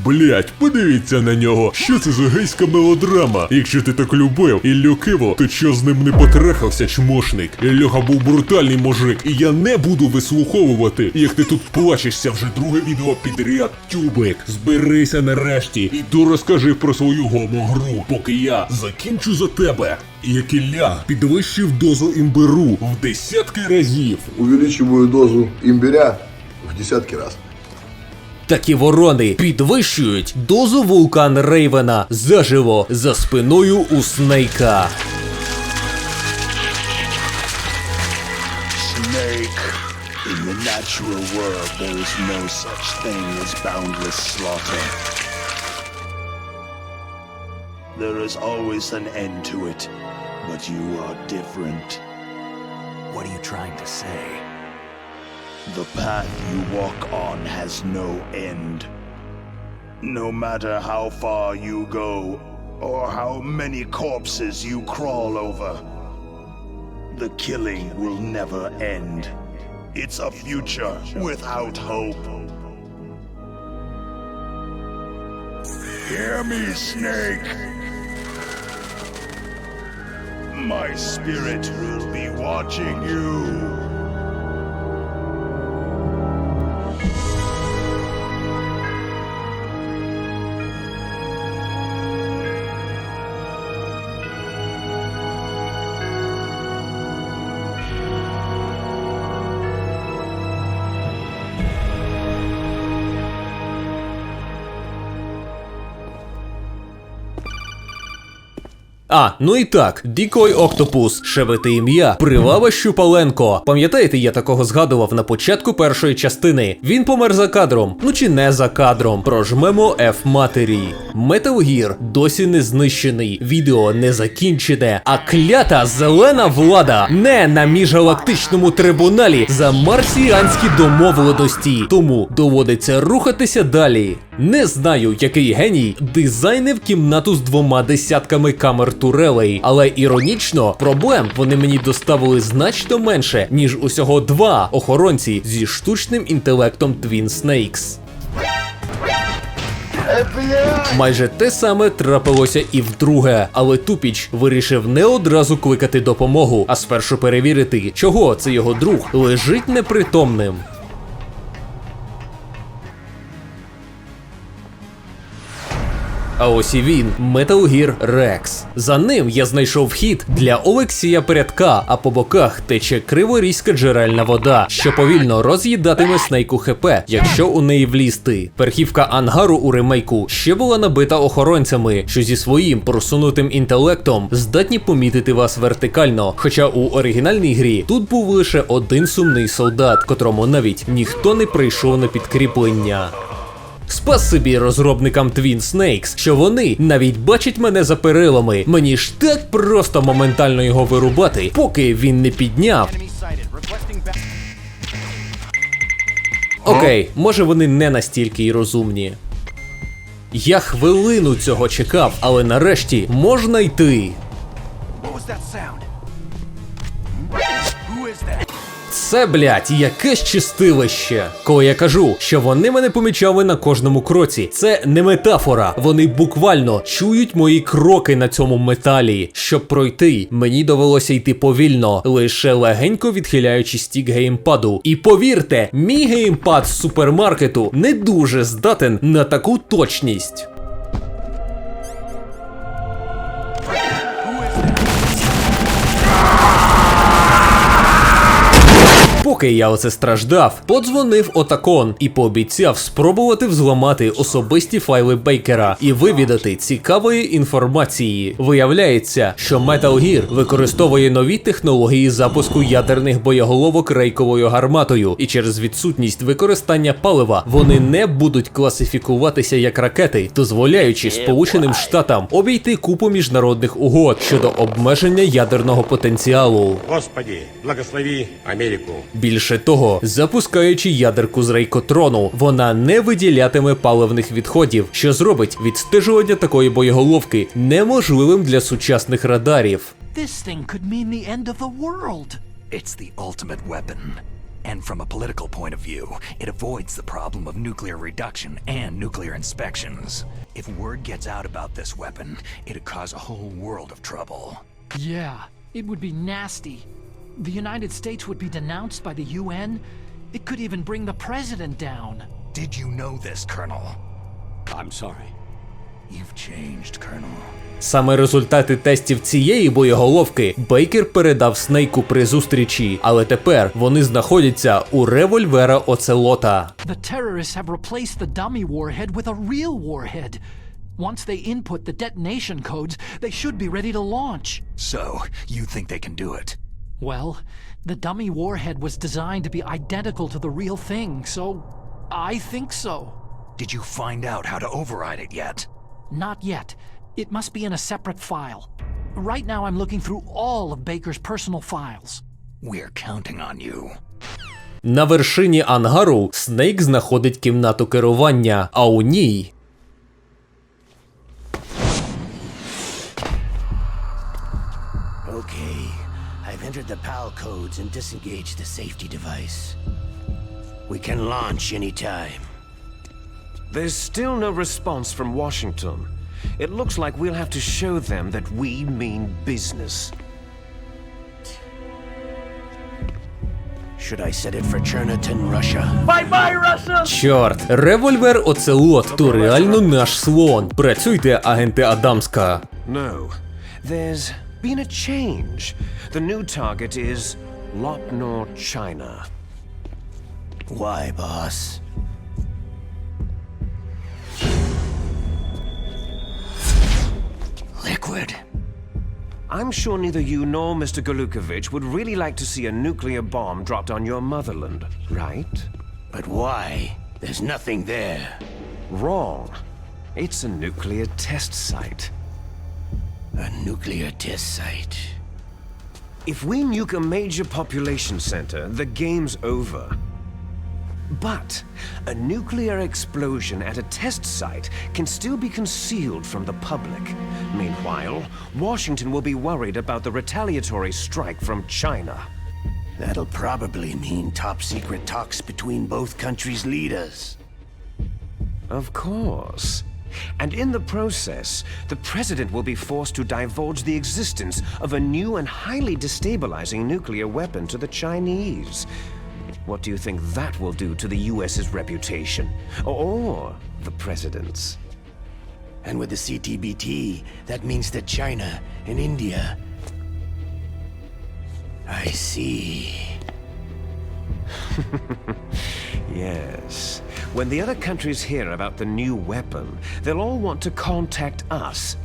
Блять, подивіться на нього, що це за гейська мелодрама? Якщо ти так любив Іллю Киву, то чо з ним не потрахався, чмошник? Іллюха був брутальний мужик, і я не буду вислуховувати, як ти тут плачешся вже друге відео підряд. Тюбик, зберися нарешті, іду розкажи про свою гомогру, поки я закінчу за тебе. Як Ілля підвищив дозу імбиру в десятки разів. Увеличиваю дозу імбиря в десятки раз. Такі ворони підвищують дозу Вулкан Рейвена заживо за спиною у Снейка. Snake. In the natural world, there is no such thing as boundless slaughter. There is always an end to it, but you are different. What are you trying to say? The path you walk on has no end. No matter how far you go, or how many corpses you crawl over, the killing will never end. It's a future without hope. Hear me, Snake. My spirit will be watching you. Ну і так, Дікой Октопус, шебете ім'я, Привава Щупаленко. Пам'ятаєте, я такого згадував на початку першої частини. Він помер за кадром, ну чи не за кадром. Прожмемо F матері. Метал Гір досі не знищений, відео не закінчене, а клята зелена влада не на міжгалактичному трибуналі за марсіанські домовленості. Тому доводиться рухатися далі. Не знаю, який геній дизайнив кімнату з 2 десятками камер турелей, але іронічно, проблем вони мені доставили значно менше, ніж усього 2 охоронці зі штучним інтелектом Twin Snakes. Майже те саме трапилося і вдруге, але тупіч вирішив не одразу кликати допомогу, а спершу перевірити, чого це його друг лежить непритомним. А ось і він, Метал Гір Рекс. За ним я знайшов вхід для Олексія Передка, а по боках тече криворізька джерельна вода, що повільно роз'їдатиме Снейку ХП, якщо у неї влізти. Верхівка Ангару у ремейку ще була набита охоронцями, що зі своїм просунутим інтелектом здатні помітити вас вертикально, хоча у оригінальній грі тут був лише один сумний солдат, котрому навіть ніхто не прийшов на підкріплення. Спасибі розробникам Twin Snakes, що вони навіть бачать мене за перилами. Мені ж так просто моментально його вирубати, поки він не підняв. Окей, може вони не настільки й розумні. Я хвилину цього чекав, але нарешті можна йти. Це, блядь, якесь чистилище. Коли я кажу, що вони мене помічали на кожному кроці, це не метафора. Вони буквально чують мої кроки на цьому металі. Щоб пройти, мені довелося йти повільно, лише легенько відхиляючи стік геймпаду. І повірте, мій геймпад з супермаркету не дуже здатен на таку точність. Поки я оце страждав, подзвонив Отакон і пообіцяв спробувати взламати особисті файли Бейкера і вивідати цікавої інформації. Виявляється, що Метал Гір використовує нові технології запуску ядерних боєголовок рейковою гарматою, і через відсутність використання палива вони не будуть класифікуватися як ракети, дозволяючи Сполученим Штатам обійти купу міжнародних угод щодо обмеження ядерного потенціалу. Господи, благослови Америку. Більше того, запускаючи ядерку з рейкотрону, вона не виділятиме паливних відходів, що зробить відстежування такої боєголовки неможливим для сучасних радарів. This thing could mean the end of the world. It's the ultimate weapon. And from a political point of view, it avoids the problem of nuclear reduction and nuclear inspections. If word gets out about this weapon, it'd cause a whole world of trouble. Yeah, it would be nasty. The United States would be denounced by the UN. It could even bring the president down. Did you know this, Colonel? I'm sorry. You've changed, Colonel. Саме результати тестів цієї боєголовки Бейкер передав Снейку при зустрічі, але тепер вони знаходяться у револьвера Оцелота. The terrorists have replaced the dummy warhead with a real warhead. Once they input the detonation codes, they should be ready to launch. So, you think they can do it? Well, the dummy warhead was designed to be identical to the real thing, so I think so. Did you find out how to override it yet? Not yet. It must be in a separate file. Right now I'm looking through all of Baker's personal files. We're counting on you. На вершині ангару Снейк знаходить кімнату керування, а у ній... Okay, I've entered the PAL codes and disengaged the safety device. We can launch anytime. There's still no response from Washington. It looks like we'll have to show them that we mean business. Should I set it for Cherniton, Russia? Bye-bye, Russia! Чорт, револьвер Оцелот – то реально наш слон. Працюйте, агенти Адамска. No, there's been a change. The new target is Lopnor, China. Why, boss? Liquid. I'm sure neither you nor Mr. Galukovich would really like to see a nuclear bomb dropped on your motherland, right? But why? There's nothing there. Wrong. It's a nuclear test site. A nuclear test site. If we nuke a major population center, the game's over. But a nuclear explosion at a test site can still be concealed from the public. Meanwhile, Washington will be worried about the retaliatory strike from China. That'll probably mean top-secret talks between both countries' leaders. Of course. And in the process, the president will be forced to divulge the existence of a new and highly destabilizing nuclear weapon to the Chinese. What do you think that will do to the US's reputation? Or the president's? And with the CTBT, that means that China and India... I see. Yes. When the other countries hear about the new weapon, they'll all want to contact us.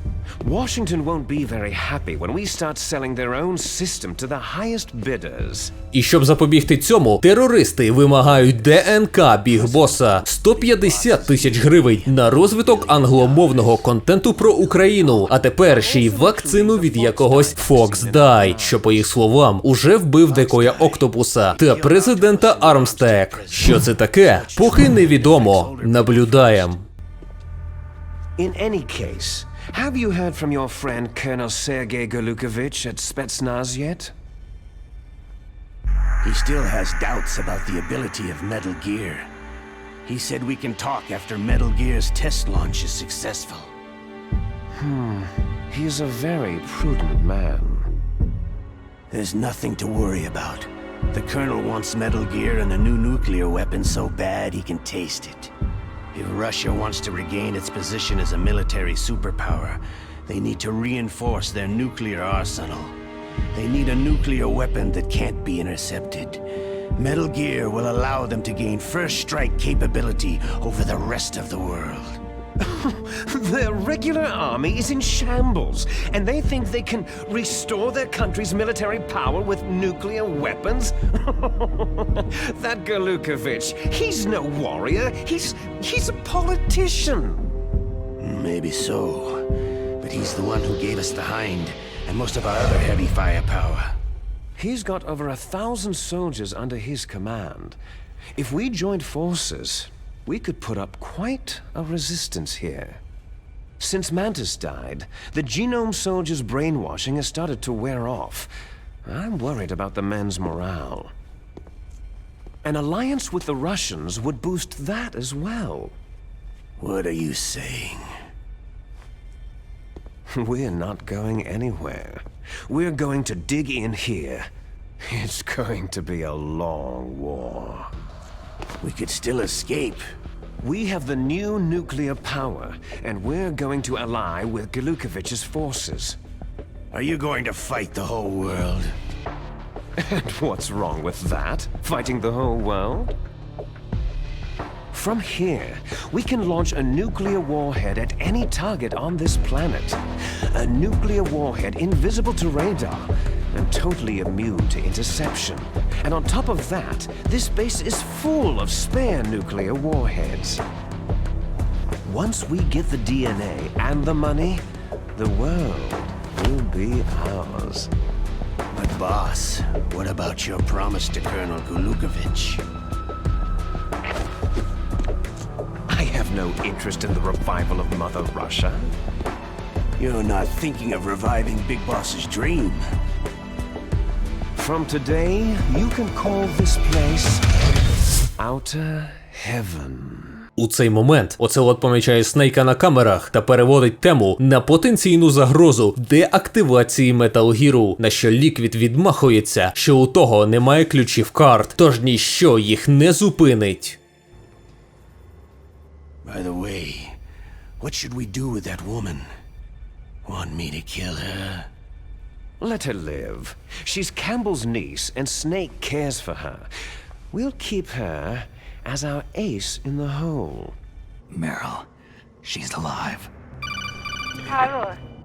Washington won't be very happy when we start selling their own system to the highest bidders. І щоб запобігти цьому, терористи вимагають ДНК Біг-боса 150 тисяч гривень на розвиток англомовного контенту про Україну, а тепер ще й вакцину від якогось Фоксдай, що, по їх словам, уже вбив Декоя Октопуса та президента Армстек. Що це таке? Поки невідомо. Наблюдаємо. In any case, have you heard from your friend Colonel Sergei Galukovich at Spetsnaz yet? He still has doubts about the ability of Metal Gear. He said we can talk after Metal Gear's test launch is successful. He is a very prudent man. There's nothing to worry about. The Colonel wants Metal Gear and a new nuclear weapon so bad he can taste it. If Russia wants to regain its position as a military superpower, they need to reinforce their nuclear arsenal. They need a nuclear weapon that can't be intercepted. Metal Gear will allow them to gain first strike capability over the rest of the world. Their regular army is in shambles, and they think they can restore their country's military power with nuclear weapons? That Galukovich, he's no warrior, he's a politician. Maybe so, but he's the one who gave us the Hind and most of our other heavy firepower. He's got over 1,000 soldiers under his command. If we joined forces, we could put up quite a resistance here. Since Mantis died, the Genome soldiers' brainwashing has started to wear off. I'm worried about the men's morale. An alliance with the Russians would boost that as well. What are you saying? We're not going anywhere. We're going to dig in here. It's going to be a long war. We could still escape. We have the new nuclear power, and we're going to ally with Galukovich's forces. Are you going to fight the whole world? And what's wrong with that? Fighting the whole world? From here, we can launch a nuclear warhead at any target on this planet. A nuclear warhead invisible to radar and totally immune to interception. And on top of that, this base is full of spare nuclear warheads. Once we get the DNA and the money, the world will be ours. But boss, what about your promise to Colonel Galukovich? I have no interest in the revival of Mother Russia. You're not thinking of reviving Big Boss's dream. From today, you can call this place Outer Heaven. У цей момент Оцелот помічає Снейка на камерах та переводить тему на потенційну загрозу деактивації Метал Гіру, на що Ліквід відмахується, що у того немає ключів карт, тож ніщо їх не зупинить. By the way, what should we do with that woman? Want me to kill her? Let her live. She's Campbell's niece, and Snake cares for her. We'll keep her as our ace in the hole. Meryl, she's alive.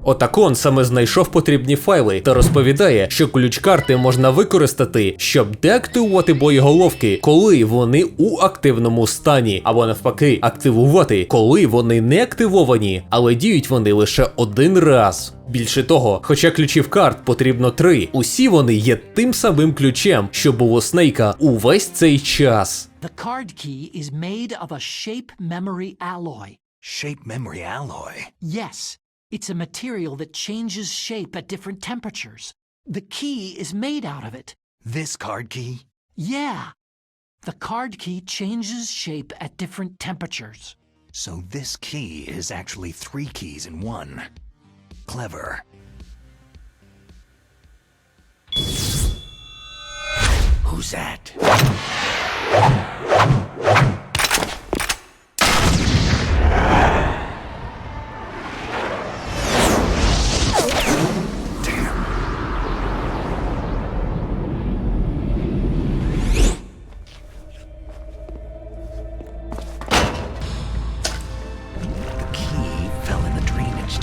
Отакон саме знайшов потрібні файли та розповідає, що ключ-карти можна використати, щоб деактивувати боєголовки, коли вони у активному стані, або навпаки, активувати, коли вони не активовані, але діють вони лише один раз. Більше того, хоча ключів карт потрібно 3, усі вони є тим самим ключем, що був у Снейка увесь цей час. The card key is made of a shape memory alloy. Shape memory alloy? Yes. It's a material that changes shape at different temperatures. The key is made out of it. This card key? Yeah. The card key changes shape at different temperatures. So this key is actually 3 keys in one. Clever. Who's that?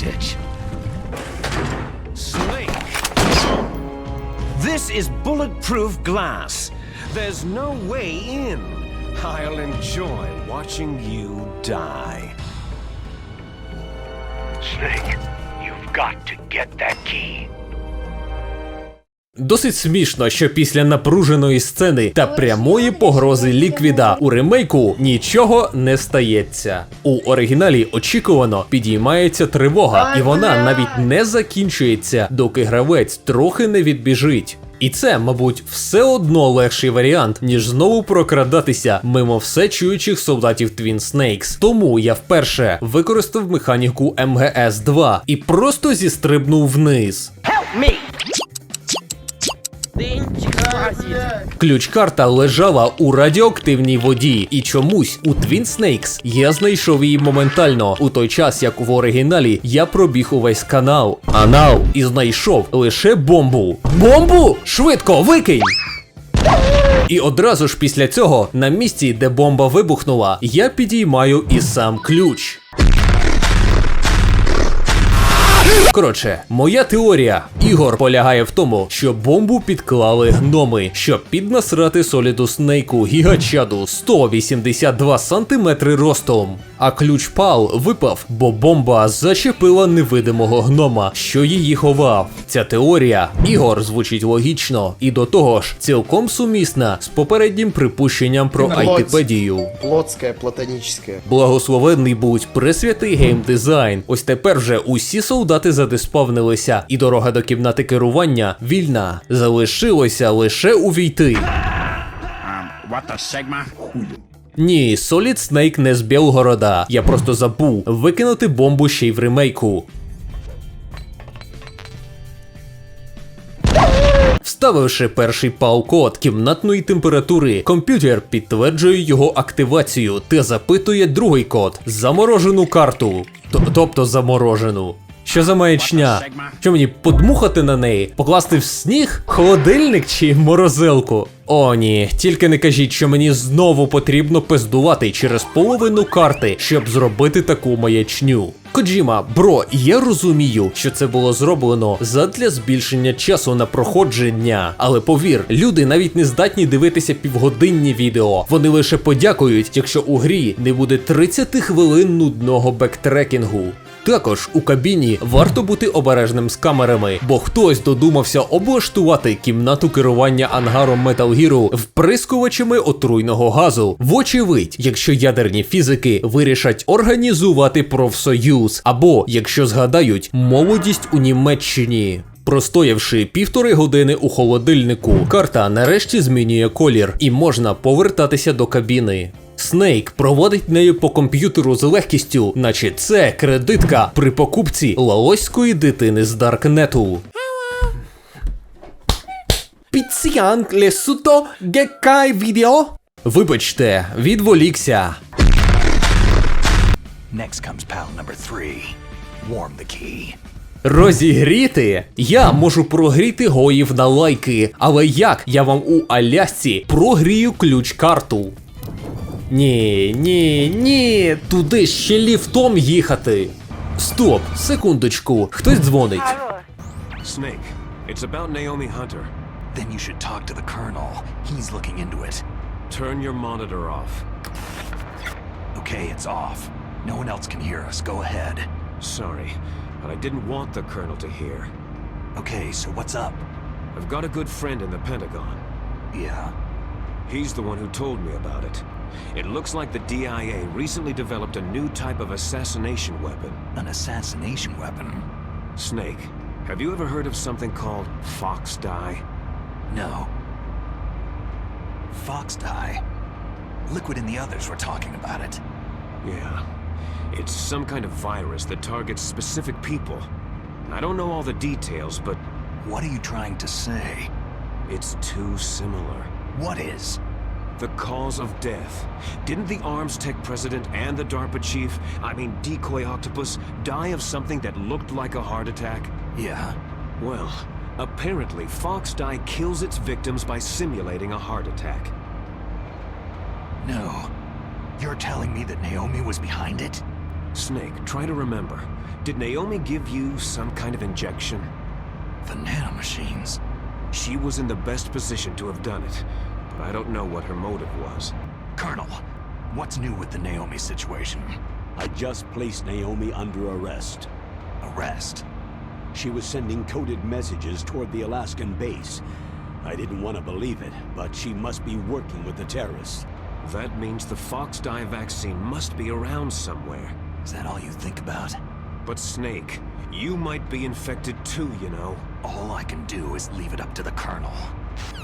ditch. Snake! This is bulletproof glass. There's no way in. I'll enjoy watching you die. Snake, you've got to get that key. Досить смішно, що після напруженої сцени та прямої погрози Ліквіда у ремейку нічого не стається. У оригіналі очікувано підіймається тривога, і вона навіть не закінчується, доки гравець трохи не відбіжить. І це, мабуть, все одно легший варіант, ніж знову прокрадатися мимо все чуючих солдатів Twin Snakes. Тому я вперше використав механіку МГС-2 і просто зістрибнув вниз. Ключ-карта лежала у радіоактивній воді, і чомусь у Twin Snakes я знайшов її моментально, у той час як в оригіналі я пробіг увесь канал, і знайшов лише бомбу. Бомбу! Швидко, викинь! І одразу ж після цього, на місці, де бомба вибухнула, я підіймаю і сам ключ. Коротше, моя теорія ігор полягає в тому, що бомбу підклали гноми, щоб піднасрати соліду Снейку гігачаду 182 см ростом. А ключ-пал випав, бо бомба зачепила невидимого гнома, що її ховав. Ця теорія ігор звучить логічно і до того ж цілком сумісна з попереднім припущенням про айтипедію. Плотське, платонічне. Благословенний будь пресвятий геймдизайн. Ось тепер вже усі солдати задеспавнилися, і дорога до кімнати керування вільна. Залишилося лише увійти. What the Sigma? Ні, Solid Snake не з Білгорода. Я просто забув викинути бомбу ще й в ремейку. Вставивши перший пал-код кімнатної температури, комп'ютер підтверджує його активацію та запитує другий код – заморожену карту. Тобто заморожену. Що за маячня? Що мені подмухати на неї? Покласти в сніг? Холодильник чи морозилку? О ні, тільки не кажіть, що мені знову потрібно пиздувати через половину карти, щоб зробити таку маячню. Коджіма, бро, я розумію, що це було зроблено задля збільшення часу на проходження. Але повір, люди навіть не здатні дивитися півгодинні відео. Вони лише подякують, якщо у грі не буде 30 хвилин нудного бектрекінгу. Також у кабіні варто бути обережним з камерами, бо хтось додумався облаштувати кімнату керування ангаром Метал Гіру вприскувачами отруйного газу. Вочевидь, якщо ядерні фізики вирішать організувати профсоюз, або якщо згадають молодість у Німеччині. Простоявши 1,5 години у холодильнику, карта нарешті змінює колір і можна повертатися до кабіни. Снейк проводить нею по комп'ютеру з легкістю, наче це кредитка при покупці лаоської дитини з Даркнету. Підсіянг лесуто гекай відео? Вибачте, відволікся. Next comes pal number 3. Warm the key. Розігріти? Я можу прогріти гоїв на лайки, але як я вам у Алясці прогрію ключ-карту? Ні, туди ще ліфтом їхати. Стоп, секундочку, хтось дзвонить. Snake, it's about Naomi Hunter. Then you should talk to the Colonel. He's looking into it. Turn your monitor off. Okay, it's off. No one else can hear us. Go ahead. Sorry, but I didn't want the Colonel to hear. Okay, so what's up? I've got a good friend in the Pentagon. Yeah? He's the one who told me about it. It looks like the DIA recently developed a new type of assassination weapon. An assassination weapon? Snake, have you ever heard of something called Fox Dye? No. Fox Dye? Liquid and the others were talking about it. Yeah. It's some kind of virus that targets specific people. I don't know all the details, but... What are you trying to say? It's too similar. What is? The cause of death. Didn't the Arms Tech president and the DARPA chief, Decoy Octopus, die of something that looked like a heart attack? Yeah. Well, apparently Fox Dye kills its victims by simulating a heart attack. No. You're telling me that Naomi was behind it? Snake, try to remember. Did Naomi give you some kind of injection? The nanomachines. She was in the best position to have done it, but I don't know what her motive was. Colonel, what's new with the Naomi situation? I just placed Naomi under arrest. Arrest? She was sending coded messages toward the Alaskan base. I didn't want to believe it, but she must be working with the terrorists. That means the Fox dye vaccine must be around somewhere. Is that all you think about? But Snake, you might be infected too, you know. All I can do is leave it up to the Colonel.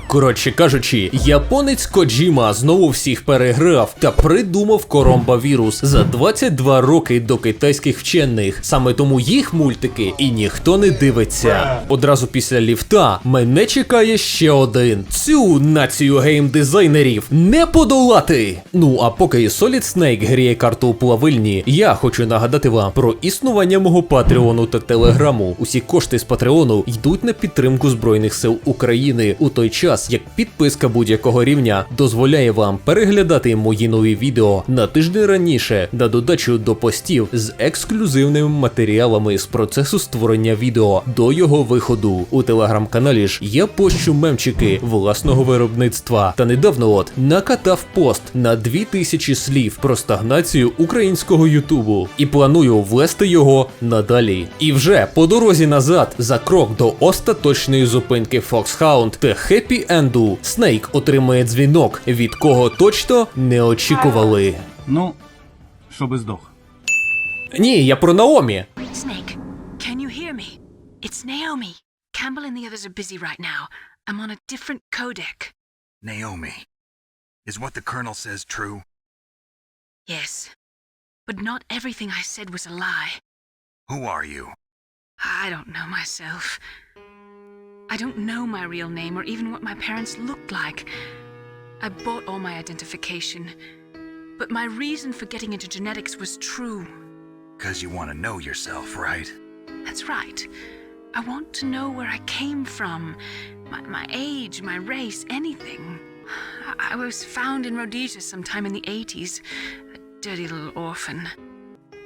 Коротше кажучи, японець Коджіма знову всіх переграв та придумав коромба-вірус за 22 роки до китайських вчених. Саме тому їх мультики і ніхто не дивиться. Одразу після ліфта мене чекає ще один. Цю націю геймдизайнерів не подолати! Ну а поки Solid Snake гріє карту у плавильні, я хочу нагадати вам про існування мого Патреону та Телеграму. Усі кошти з Патреону йдуть на підтримку Збройних сил України у той час, як підписка будь-якого рівня дозволяє вам переглядати мої нові відео на тиждень раніше, на додачу до постів з ексклюзивними матеріалами з процесу створення відео до його виходу. У телеграм-каналі ж я пощу мемчики власного виробництва. Та недавно от накатав пост на 2000 слів про стагнацію українського ютубу. І планую ввести його надалі. І вже по дорозі назад, за крок до остаточної зупинки Foxhound та Happy Енду, Снейк отримає дзвінок, від кого точно не очікували. Ну, щоби здох. Ні, я про Наомі. Snake, can you hear me? It's Naomi. Campbell and the others are busy right now. I'm on a different codec. Naomi, is what the Colonel says true? Yes, but not everything I said was a lie. Who are you? I don't know myself. I don't know my real name or even what my parents looked like. I bought all my identification, but my reason for getting into genetics was true. 'Cause you want to know yourself, right? That's right. I want to know where I came from, my age, my race, anything. I was found in Rhodesia sometime in the 80s, a dirty little orphan.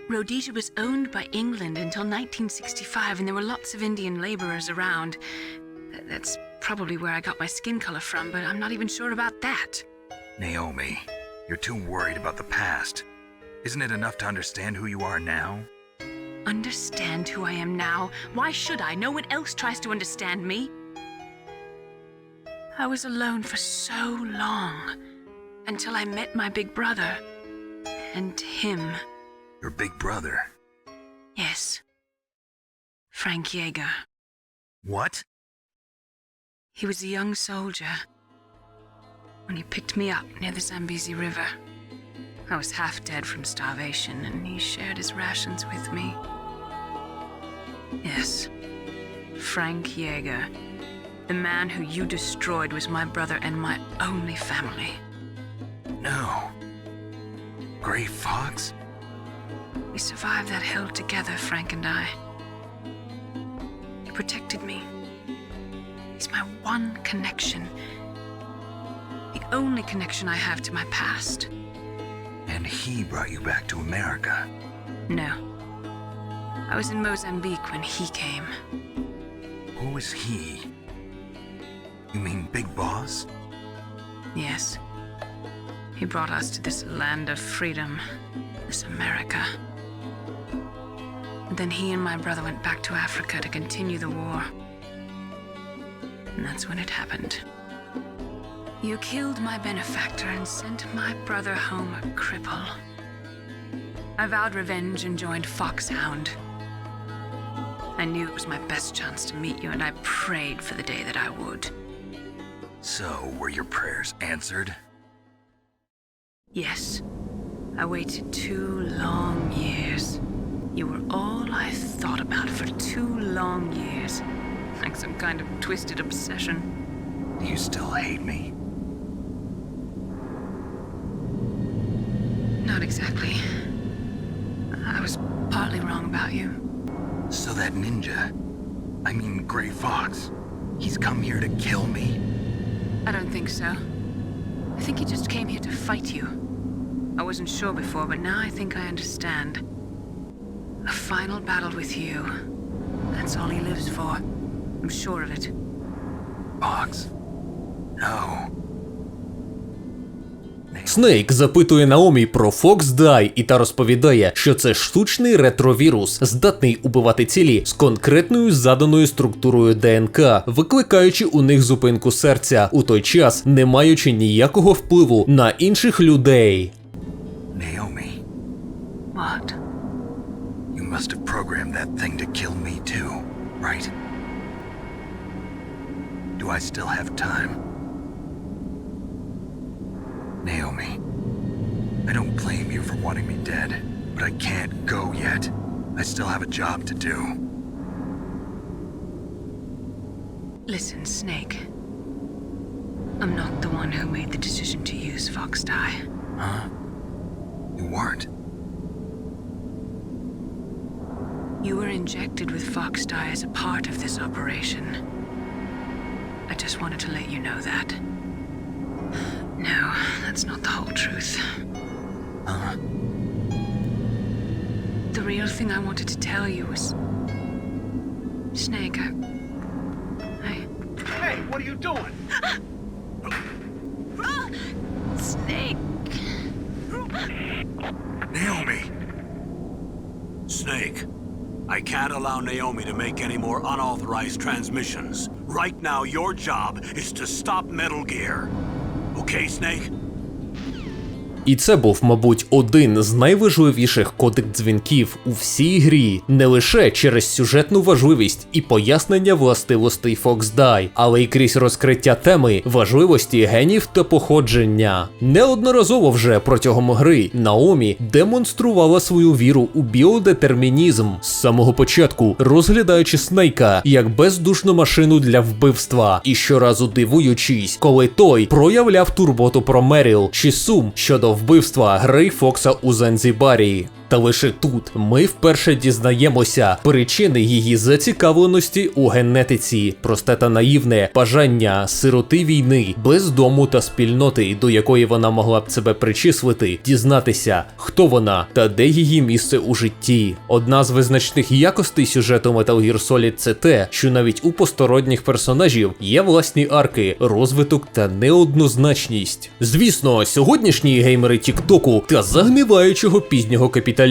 Rhodesia was owned by England until 1965, and there were lots of Indian laborers around. That's probably where I got my skin color from, but I'm not even sure about that. Naomi, you're too worried about the past. Isn't it enough to understand who you are now? Understand who I am now? Why should I? No one else tries to understand me. I was alone for so long, until I met my big brother, and him. Your big brother? Yes. Frank Yeager. What? He was a young soldier when he picked me up near the Zambezi River. I was half dead from starvation, and he shared his rations with me. Yes, Frank Yeager. The man who you destroyed was my brother and my only family. No. Gray Fox? We survived that hell together, Frank and I. He protected me. He's my one connection. The only connection I have to my past. And he brought you back to America? No. I was in Mozambique when he came. Who is he? You mean Big Boss? Yes. He brought us to this land of freedom, this America. And then he and my brother went back to Africa to continue the war. And that's when it happened. You killed my benefactor and sent my brother home a cripple. I vowed revenge and joined Foxhound. I knew it was my best chance to meet you, and I prayed for the day that I would. So, were your prayers answered? Yes. I waited 2 long years. You were all I thought about for 2 long years. Like some kind of twisted obsession. Do you still hate me? Not exactly. I was partly wrong about you. So that ninja, I mean Gray Fox, he's come here to kill me? I don't think so. I think he just came here to fight you. I wasn't sure before, but now I think I understand. A final battle with you. That's all he lives for. I'm sure of it. Fox. No. Снейк запитує Наомі про Фокс-Дай і та розповідає, що це штучний ретровірус, здатний убивати цілі з конкретною заданою структурою ДНК, викликаючи у них зупинку серця, у той час не маючи ніякого впливу на інших людей. Naomi. What? You must have programmed that thing to kill me too, right? Do I still have time? Naomi, I don't blame you for wanting me dead, but I can't go yet. I still have a job to do. Listen, Snake. I'm not the one who made the decision to use Fox-Dye. Huh? You weren't? You were injected with Fox-Dye as a part of this operation. I just wanted to let you know that. No, that's not the whole truth. The real thing I wanted to tell you was... Snake, Hey, what are you doing? Snake! Naomi! Snake, I can't allow Naomi to make any more unauthorized transmissions. Right now, your job is to stop Metal Gear. Okay, Snake? І це був, мабуть, один з найважливіших кодек-дзвінків у всій грі, не лише через сюжетну важливість і пояснення властивостей Fox-Dye, але й крізь розкриття теми важливості генів та походження. Неодноразово вже протягом гри Наомі демонструвала свою віру у біодетермінізм з самого початку, розглядаючи Снейка як бездушну машину для вбивства, і щоразу дивуючись, коли той проявляв турботу про Меріл чи сум щодо вбивства Грей Фокса у Занзібарі. Та лише тут ми вперше дізнаємося причини її зацікавленості у генетиці, просте та наївне бажання сироти війни, без дому та спільноти, до якої вона могла б себе причислити, дізнатися, хто вона та де її місце у житті. Одна з визначних якостей сюжету Метал Гір Солід – це те, що навіть у посторонніх персонажів є власні арки, розвиток та неоднозначність. Звісно, сьогоднішні геймери Тіктоку та загниваючого пізнього капіталізму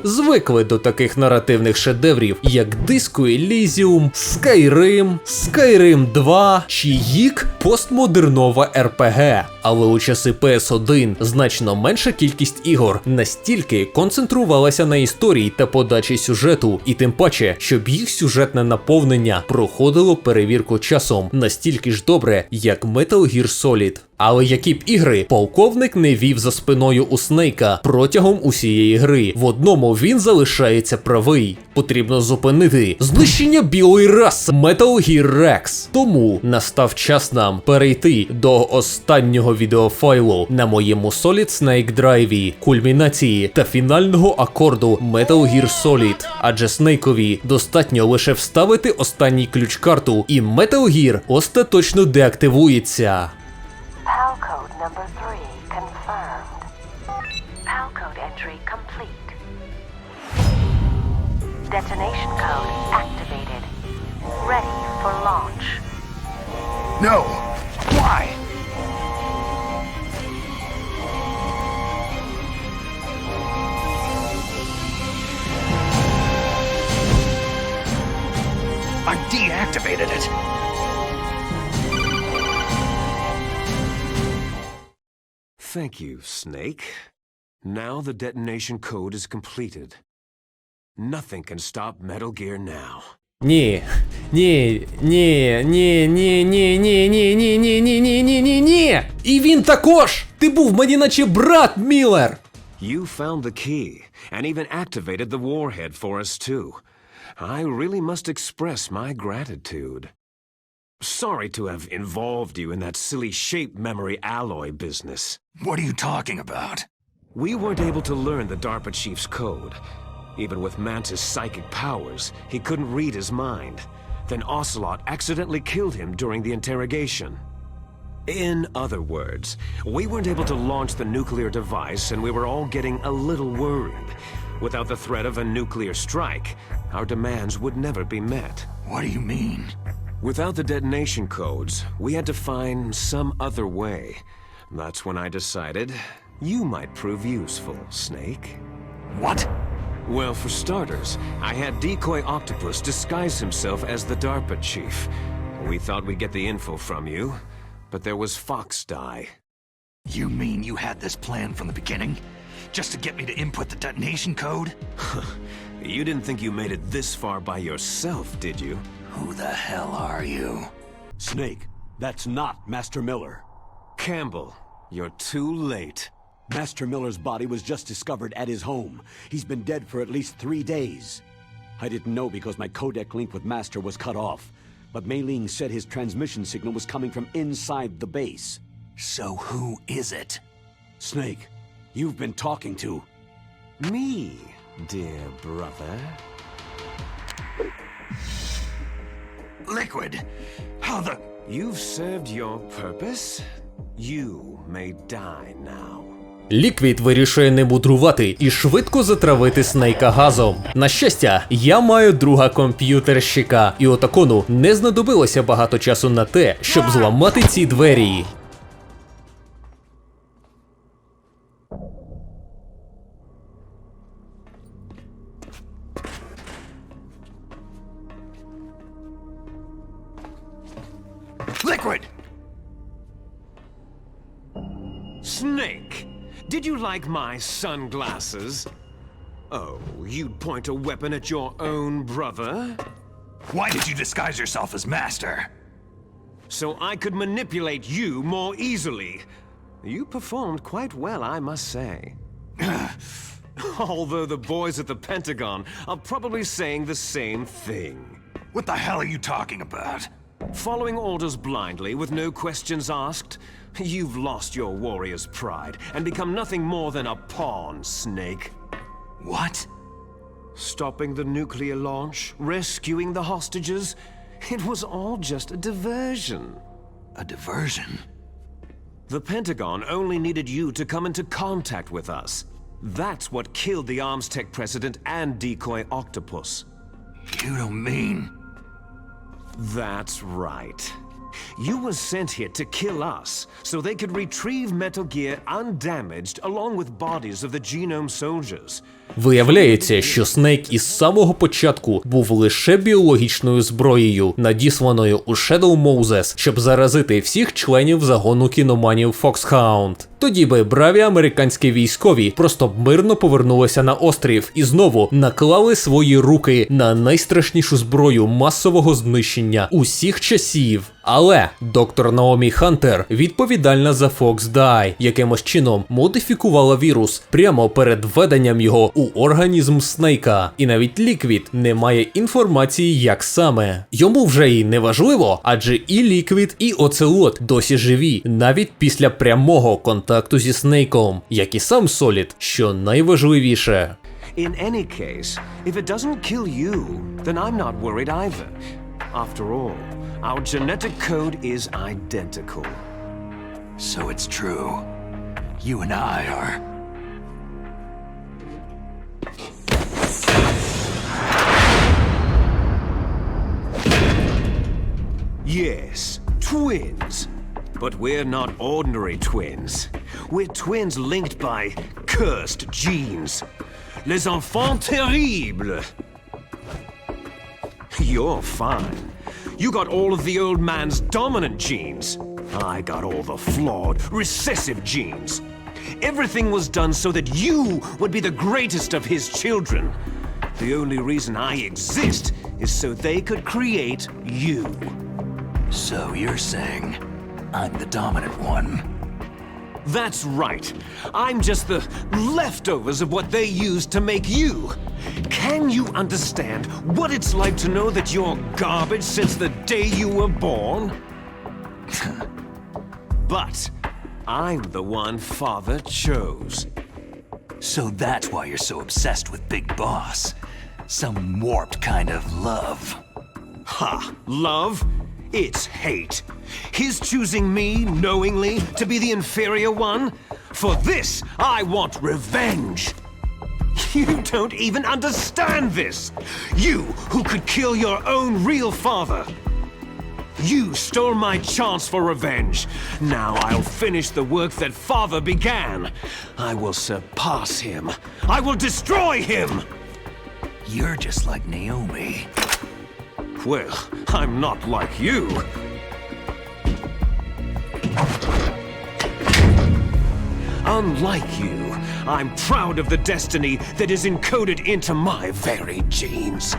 звикли до таких наративних шедеврів, як Disco Elysium, Skyrim, Skyrim 2 чи їк постмодернова РПГ. Але у часи PS1 значно менша кількість ігор настільки концентрувалася на історії та подачі сюжету, і тим паче, щоб їх сюжетне наповнення проходило перевірку часом настільки ж добре, як Метал Гір Солід. Але які б ігри полковник не вів за спиною у Снейка протягом усієї гри, в одному він залишається правий. Потрібно зупинити знищення білої раси Метал Гір Рекс. Тому настав час нам перейти до останнього відеофайлу на моєму Solid Snake драйві, кульмінації та фінального акорду Метал Гір Солід. Адже Снейкові достатньо лише вставити останній ключ-карту, і Метал Гір остаточно деактивується. PAL code number 3 confirmed. PAL code entry complete. Detonation code activated. Ready for launch. No! Why? I deactivated it! Thank you, Snake. Now the detonation code is completed. Nothing can stop Metal Gear now. Ні. І він також! Ти був мені наче брат, Міллер! You found the key, and even activated the warhead for us too. I really must express my gratitude. Sorry to have involved you in that silly shape memory alloy business. What are you talking about? We weren't able to learn the DARPA chief's code. Even with Mantis' psychic powers, he couldn't read his mind. Then Ocelot accidentally killed him during the interrogation. In other words, we weren't able to launch the nuclear device and we were all getting a little worried. Without the threat of a nuclear strike, our demands would never be met. What do you mean? Without the detonation codes, we had to find some other way. That's when I decided you might prove useful, Snake. What? Well, for starters, I had Decoy Octopus disguise himself as the DARPA chief. We thought we'd get the info from you, but there was Fox Die. You mean you had this plan from the beginning? Just to get me to input the detonation code? You didn't think you made it this far by yourself, did you? Who the hell are you? Snake, that's not Master Miller. Campbell, you're too late. Master Miller's body was just discovered at his home. He's been dead for at least 3 days. I didn't know because my codec link with Master was cut off, but Mei Ling said his transmission signal was coming from inside the base. So who is it? Snake, you've been talking to... Me, dear brother. Liquid, how the... You've served your purpose. You may die now. Ліквід вирішує не мудрувати і швидко затравити Снейка газом. На щастя, я маю друга комп'ютерщика, і Отакону не знадобилося багато часу на те, щоб зламати ці двері. Liquid! Snake, did you like my sunglasses? Oh, you'd point a weapon at your own brother? Why did you disguise yourself as Master? So I could manipulate you more easily. You performed quite well, I must say. Although the boys at the Pentagon are probably saying the same thing. What the hell are you talking about? Following orders blindly with no questions asked, you've lost your warrior's pride and become nothing more than a pawn, Snake. What? Stopping the nuclear launch, rescuing the hostages, it was all just a diversion. A diversion? The Pentagon only needed you to come into contact with us. That's what killed the Arms Tech president and Decoy Octopus. You don't mean... That's right. You were sent here to kill us, so they could retrieve Metal Gear undamaged along with bodies of the Genome soldiers. Виявляється, що Снейк із самого початку був лише біологічною зброєю, надісланою у Shadow Moses, щоб заразити всіх членів загону кіноманів Foxhound. Тоді би браві американські військові просто б мирно повернулися на острів і знову наклали свої руки на найстрашнішу зброю масового знищення усіх часів. Але доктор Наомі Хантер відповідальна за Fox Die, якимось чином модифікувала вірус прямо перед введенням його у організм Снейка. І навіть Ліквід не має інформації, як саме. Йому вже і не важливо, адже і Ліквід, і Оцелот досі живі, навіть після прямого контакту зі Снейком, як і сам Солід, що найважливіше. In any case, if it doesn't kill you, then I'm not worried either. After all, our genetic code is identical. So it's true. You and I are... Yes, twins. But we're not ordinary twins. We're twins linked by cursed genes. Les enfants terribles. You're fine. You got all of the old man's dominant genes. I got all the flawed, recessive genes. Everything was done so that you would be the greatest of his children. The only reason I exist is so they could create you. So you're saying I'm the dominant one? That's right. I'm just the leftovers of what they used to make you. Can you understand what it's like to know that you're garbage since the day you were born? But I'm the one Father chose. So that's why you're so obsessed with Big Boss. Some warped kind of love. Ha! Love? It's hate. His choosing me knowingly to be the inferior one? For this, I want revenge. You don't even understand this! You, who could kill your own real father! You stole my chance for revenge. Now I'll finish the work that father began. I will surpass him. I will destroy him! You're just like Naomi. Well, I'm not like you. Unlike you, I'm proud of the destiny that is encoded into my very genes.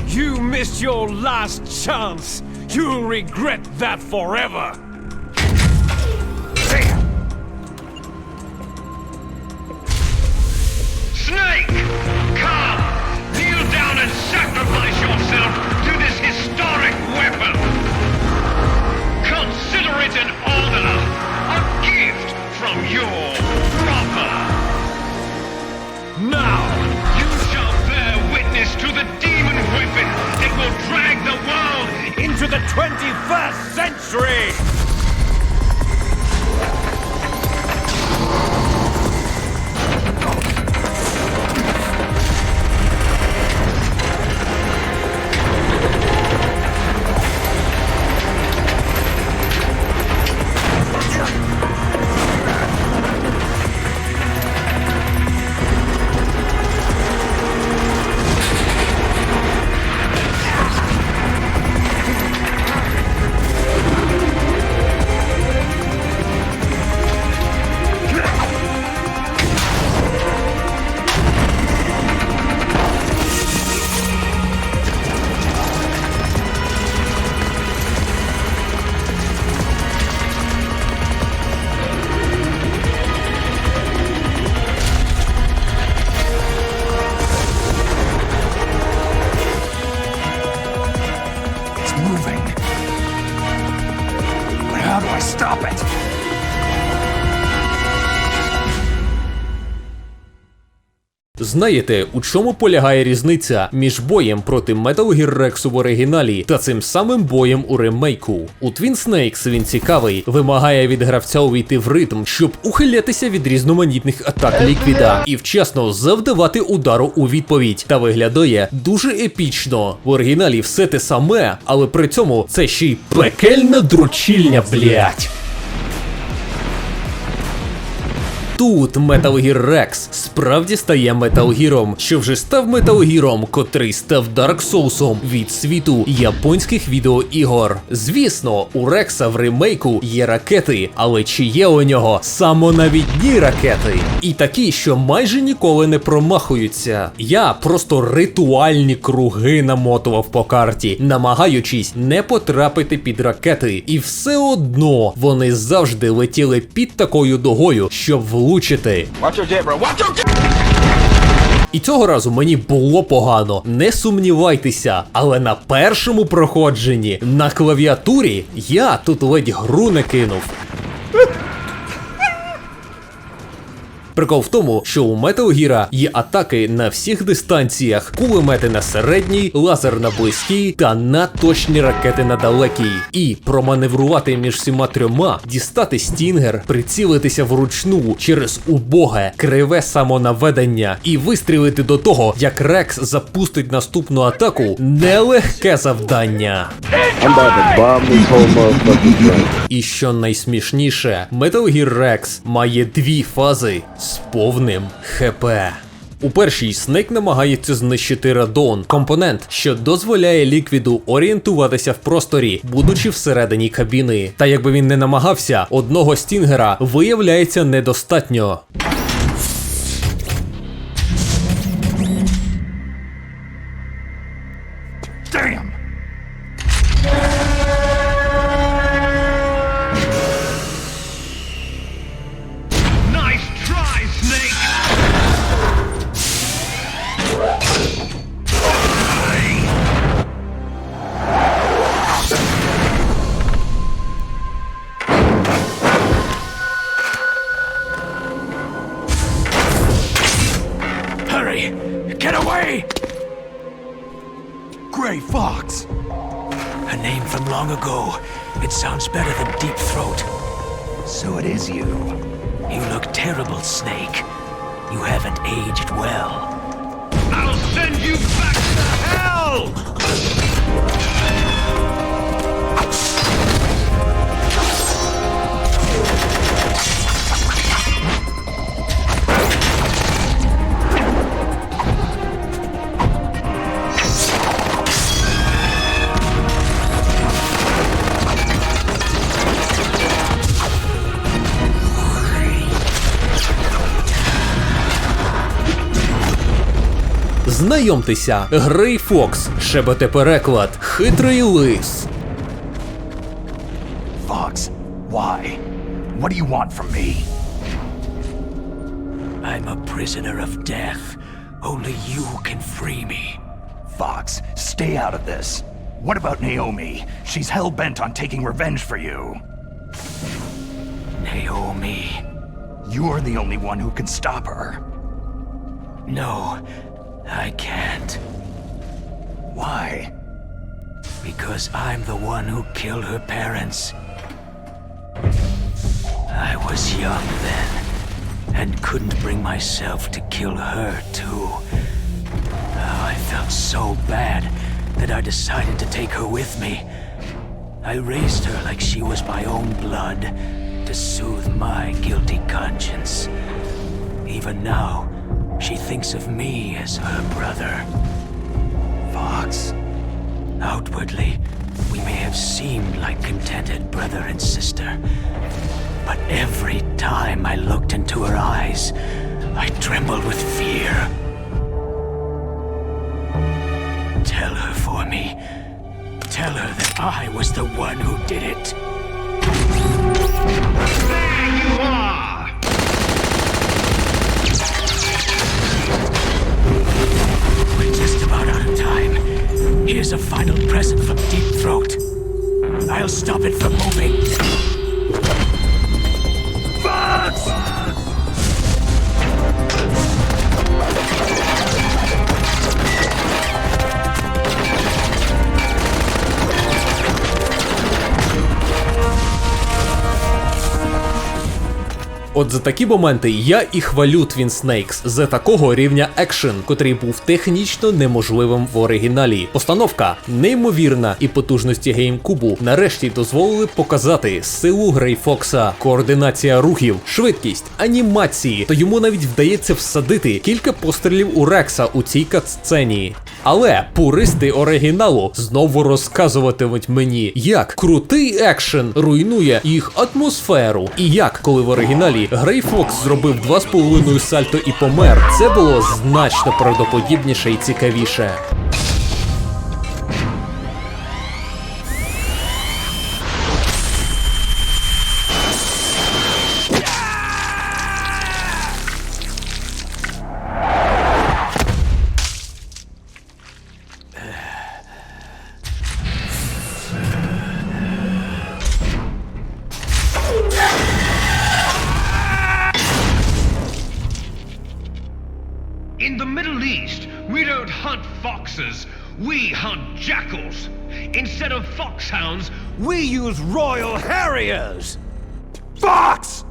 You missed your last chance. You'll regret that forever. Snake! Come! Kneel down and sacrifice yourself to this historic weapon! Consider it an honor, a gift from your brother! Now, you shall bear witness to the demon weapon that will drag the world into the 21st century! Знаєте, у чому полягає різниця між боєм проти Метал Гір Рексу в оригіналі та цим самим боєм у ремейку? У Twin Snakes він цікавий, вимагає від гравця увійти в ритм, щоб ухилятися від різноманітних атак Ліквіда і вчасно завдавати удару у відповідь. Та виглядає дуже епічно. В оригіналі все те саме, але при цьому це ще й пекельна дручільня, блять. Тут Метал Гір Рекс справді стає Метал Гіром, що вже став Метал Гіром, котрий став Дарк Соусом від світу японських відеоігор. Звісно, у Рекса в ремейку є ракети, але чи є у нього самонавідні ракети? І такі, що майже ніколи не промахуються. Я просто ритуальні круги намотував по карті, намагаючись не потрапити під ракети. І все одно вони завжди летіли під такою дугою, щоб влучити. І цього разу мені було погано, не сумнівайтеся, але на першому проходженні на клавіатурі я тут ледь гру не кинув. Прикол в тому, що у Метал Гіра є атаки на всіх дистанціях, кулемети на середній, лазер на близькій та надточні ракети на далекій. І проманеврувати між всіма трьома, дістати стінгер, прицілитися вручну через убоге, криве самонаведення і вистрілити до того, як Рекс запустить наступну атаку – нелегке завдання. І що найсмішніше, Метал Гір Рекс має дві фази з повним ХП. У першій Снейк намагається знищити радон, компонент, що дозволяє Ліквіду орієнтуватися в просторі, будучи всередині кабіни. Та якби він не намагався, одного стінгера виявляється недостатньо. Damn! A name from long ago. It sounds better than Deep Throat. So it is you. You look terrible, Snake. You haven't aged well. I'll send you back to hell! Знайомтеся, Грей Фокс, шебете переклад, хитрий лис. Fox, why? What do you want from me? I'm a prisoner of death. Only you can free me. Fox, stay out of this. What about Naomi? She's hell-bent on taking revenge for you. Naomi? You're the only one who can stop her. No, I can't. Why? Because I'm the one who killed her parents. I was young then, and couldn't bring myself to kill her too. Oh, I felt so bad that I decided to take her with me. I raised her like she was my own blood, to soothe my guilty conscience. Even now, she thinks of me as her brother. Fox. Outwardly, we may have seemed like contented brother and sister, but every time I looked into her eyes, I trembled with fear. Tell her for me. Tell her that I was the one who did it. There you are! We're just about out of time. Here's a final present from Deep Throat. I'll stop it from moving. Fox! От за такі моменти я і хвалю Twin Snakes за такого рівня екшен, котрий був технічно неможливим в оригіналі. Постановка неймовірна, і потужності геймкубу нарешті дозволили показати силу Грей Фокса, координація рухів, швидкість, анімації, то йому навіть вдається всадити кілька пострілів у Рекса у цій катсцені. Але пуристи оригіналу знову розказуватимуть мені, як крутий екшен руйнує їх атмосферу, і як, коли в оригіналі Грей Фокс зробив 2,5 сальто і помер, це було значно правдоподібніше і цікавіше. In the Middle East, we don't hunt foxes, we hunt jackals. Instead of foxhounds, we use Royal Harriers. Fox!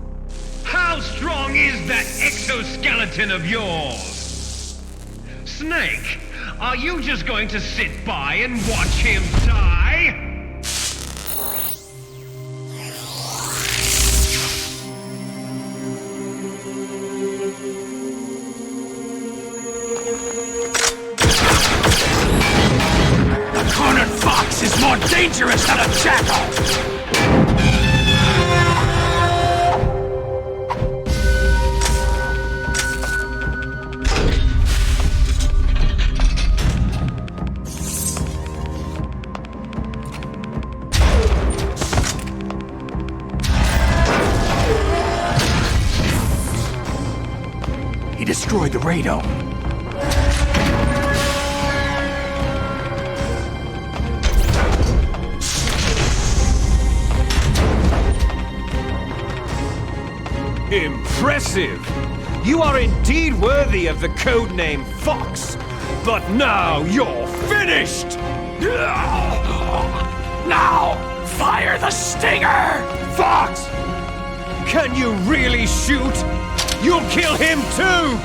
How strong is that exoskeleton of yours? Snake, are you just going to sit by and watch him die? Cornered fox is more dangerous than a jackal! He destroyed the radome. Impressive! You are indeed worthy of the codename Fox, but now you're finished! Now, fire the stinger! Fox! Can you really shoot? You'll kill him too!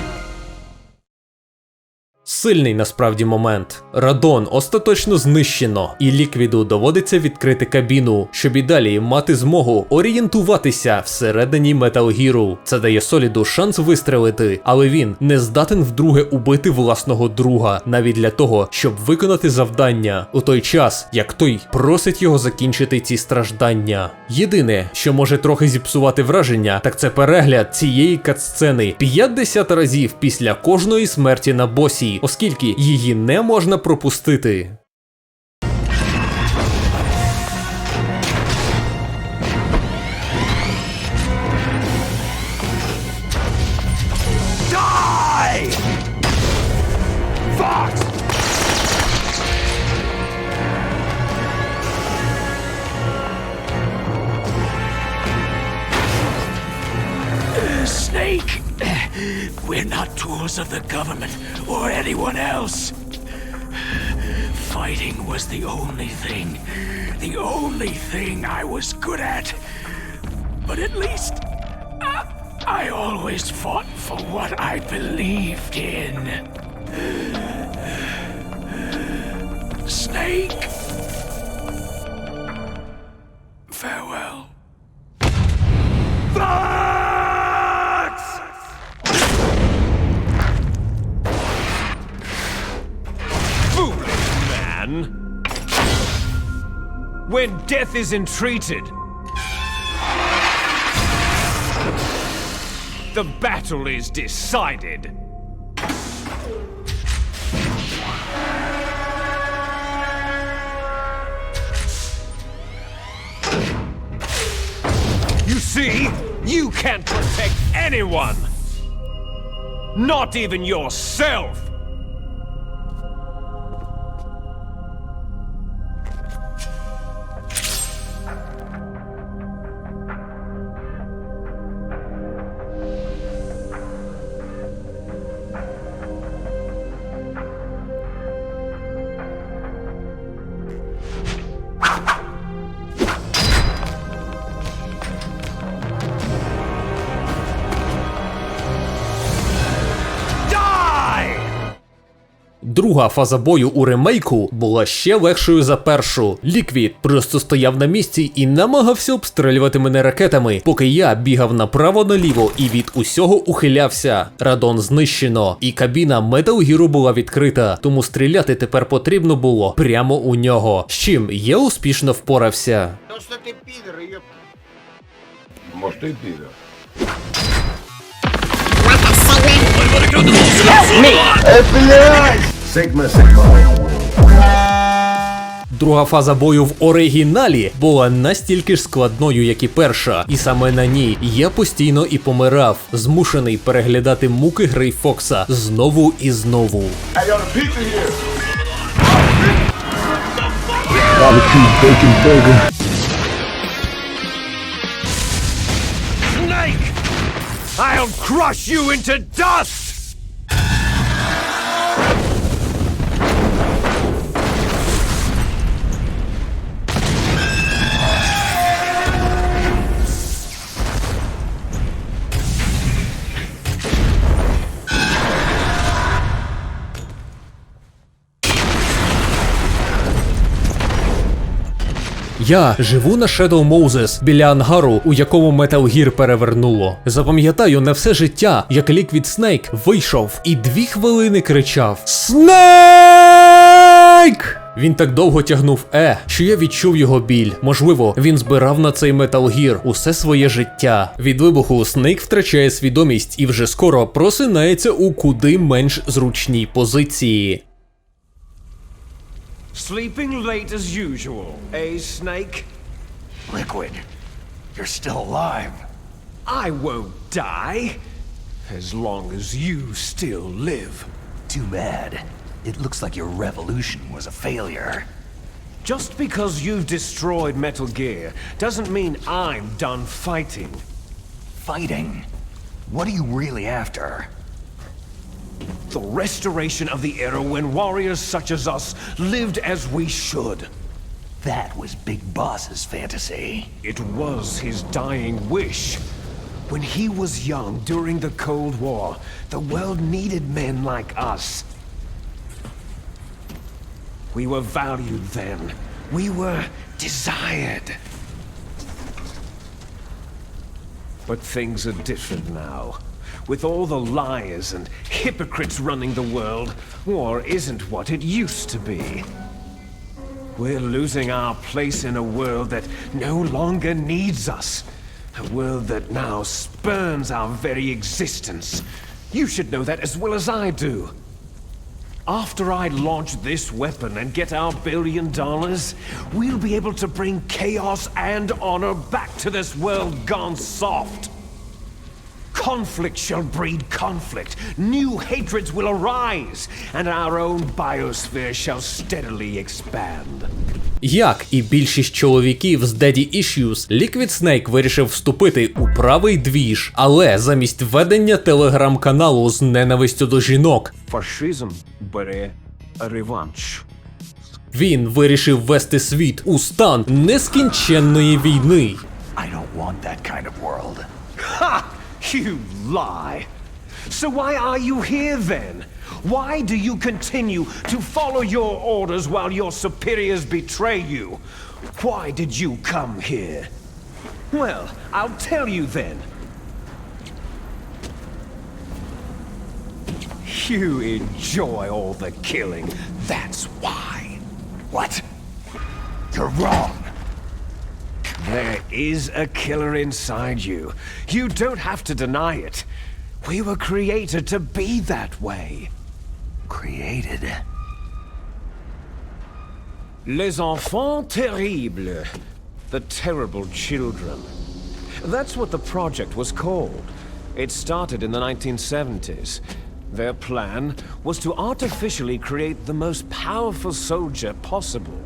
Сильний насправді момент. Радон остаточно знищено, і Ліквіду доводиться відкрити кабіну, щоб і далі мати змогу орієнтуватися всередині Метал Гіру. Це дає Соліду шанс вистрелити, але він не здатен вдруге убити власного друга, навіть для того, щоб виконати завдання, у той час, як той просить його закінчити ці страждання. Єдине, що може трохи зіпсувати враження, так це перегляд цієї катсцени 50 разів після кожної смерті на босі, оскільки її не можна пропустити. Die! Fox! Snake! We're not tools of the government or anyone else. Fighting was the only thing I was good at. But at least I always fought for what I believed in. Snake. Farewell. When death is entreated, the battle is decided. You see, you can't protect anyone, not even yourself. Друга фаза бою у ремейку була ще легшою за першу. Ліквід просто стояв на місці і намагався обстрілювати мене ракетами, поки я бігав направо-наліво і від усього ухилявся. Радон знищено, і кабіна Метал Гіру була відкрита, тому стріляти тепер потрібно було прямо у нього, з чим я успішно впорався. Ну що ти підер, ёп... Може ти підер. Друга фаза бою в оригіналі була настільки ж складною, як і перша, і саме на ній я постійно і помирав, змушений переглядати муки Грей Фокса знову і знову. Snake! I'll crush you into dust! Я живу на Shadow Moses, біля ангару, у якому Метал Гір перевернуло. Запам'ятаю на все життя, як Ліквід Снейк вийшов і 2 хвилини кричав «Снейк!». Він так довго тягнув що я відчув його біль. Можливо, він збирав на цей Метал Гір усе своє життя. Від вибуху Снейк втрачає свідомість і вже скоро просинається у куди менш зручній позиції. Sleeping late as usual, Snake? Liquid, you're still alive. I won't die, as long as you still live. Too bad. It looks like your revolution was a failure. Just because you've destroyed Metal Gear doesn't mean I'm done fighting. Fighting? What are you really after? The restoration of the era when warriors such as us lived as we should. That was Big Boss's fantasy. It was his dying wish. When he was young during the Cold War, the world needed men like us. We were valued then. We were desired. But things are different now. With all the liars and hypocrites running the world, war isn't what it used to be. We're losing our place in a world that no longer needs us. A world that now spurns our very existence. You should know that as well as I do. After I launch this weapon and get our $1 billion, we'll be able to bring chaos and honor back to this world gone soft. Conflict shall breed conflict, new hatreds will arise, and our own biosphere shall steadily expand. Як і більшість чоловіків з Daddy Issues, Ліквід Снейк вирішив вступити у правий двіж, але замість ведення телеграм-каналу з ненавистю до жінок, Фашизм бере реванш. він вирішив вести світ у стан нескінченної війни. I don't want that kind of world. Ha! You lie! So why are you here then? Why do you continue to follow your orders while your superiors betray you? Why did you come here? Well, I'll tell you then. You enjoy all the killing, that's why. What? You're wrong. There is a killer inside you. You don't have to deny it. We were created to be that way. Created? Les enfants terribles. The terrible children. That's what the project was called. It started in the 1970s. Their plan was to artificially create the most powerful soldier possible.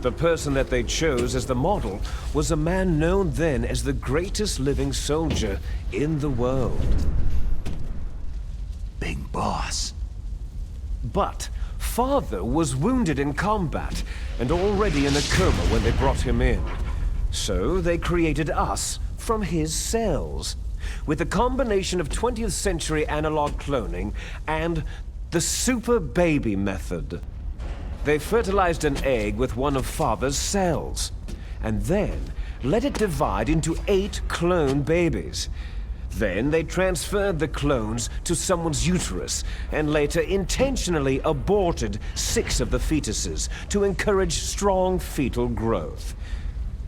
The person that they chose as the model was a man known then as the greatest living soldier in the world. Big boss. But father was wounded in combat and already in a coma when they brought him in. So they created us from his cells, with a combination of 20th century analog cloning and the super baby method. They fertilized an egg with one of father's cells, and then let it divide into 8 clone babies. Then they transferred the clones to someone's uterus, and later intentionally aborted 6 of the fetuses to encourage strong fetal growth.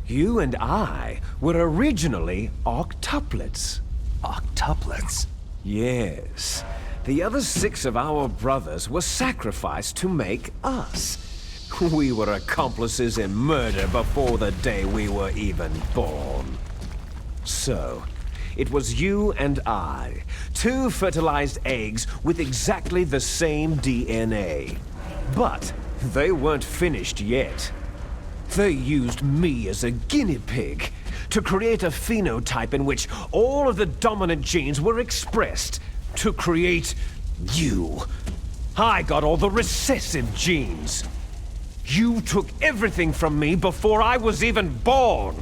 You and I were originally octuplets. Octuplets? Yes. The other 6 of our brothers were sacrificed to make us. We were accomplices in murder before the day we were even born. So, it was you and I, 2 fertilized eggs with exactly the same DNA. But they weren't finished yet. They used me as a guinea pig to create a phenotype in which all of the dominant genes were expressed. To create you. I got all the recessive genes. You took everything from me before I was even born.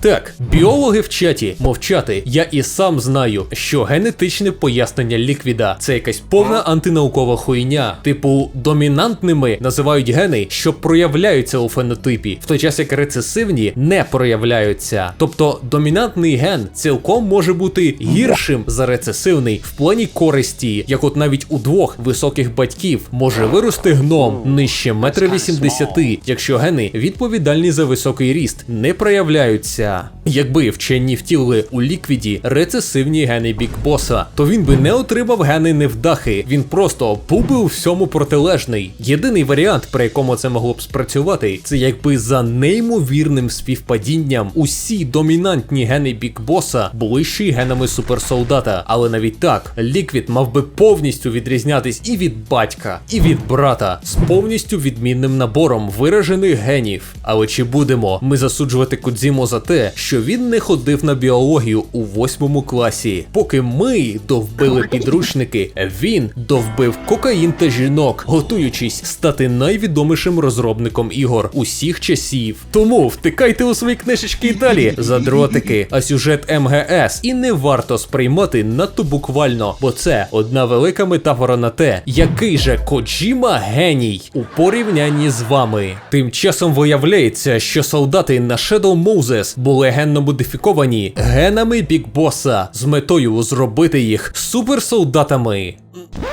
Так, біологи в чаті мовчати. Я і сам знаю, що генетичне пояснення Ліквіда – це якась повна антинаукова хуйня. Типу, домінантними називають гени, що проявляються у фенотипі, в той час як рецесивні не проявляються. Тобто, домінантний ген цілком може бути гіршим за рецесивний в плані користі, як от навіть у 2 високих батьків може вирости гном нижче 1,80 м, якщо гени, відповідальні за високий ріст, не проявляються. Якби вчені втілили у Ліквіді рецесивні гени Біг Боса, то він би не отримав гени невдахи, він просто був би у всьому протилежний. Єдиний варіант, при якому це могло б спрацювати, це якби за неймовірним співпадінням усі домінантні гени Біг Боса були ще й генами суперсолдата. Але навіть так, Ліквід мав би повністю відрізнятись і від батька, і від брата, з повністю відмінним набором виражених генів. Але чи будемо ми засуджувати Кодзіму за те, те, що він не ходив на біологію у 8 класі. Поки ми довбили підручники, він довбив кокаїн та жінок, готуючись стати найвідомішим розробником ігор усіх часів. Тому втикайте у свої книжечки і далі, задротики. А сюжет МГС і не варто сприймати надто буквально, бо це одна велика метафора на те, який же Коджіма геній у порівнянні з вами. Тим часом виявляється, що солдати на Shadow Moses були генно модифіковані генами Біг Боса з метою зробити їх суперсолдатами.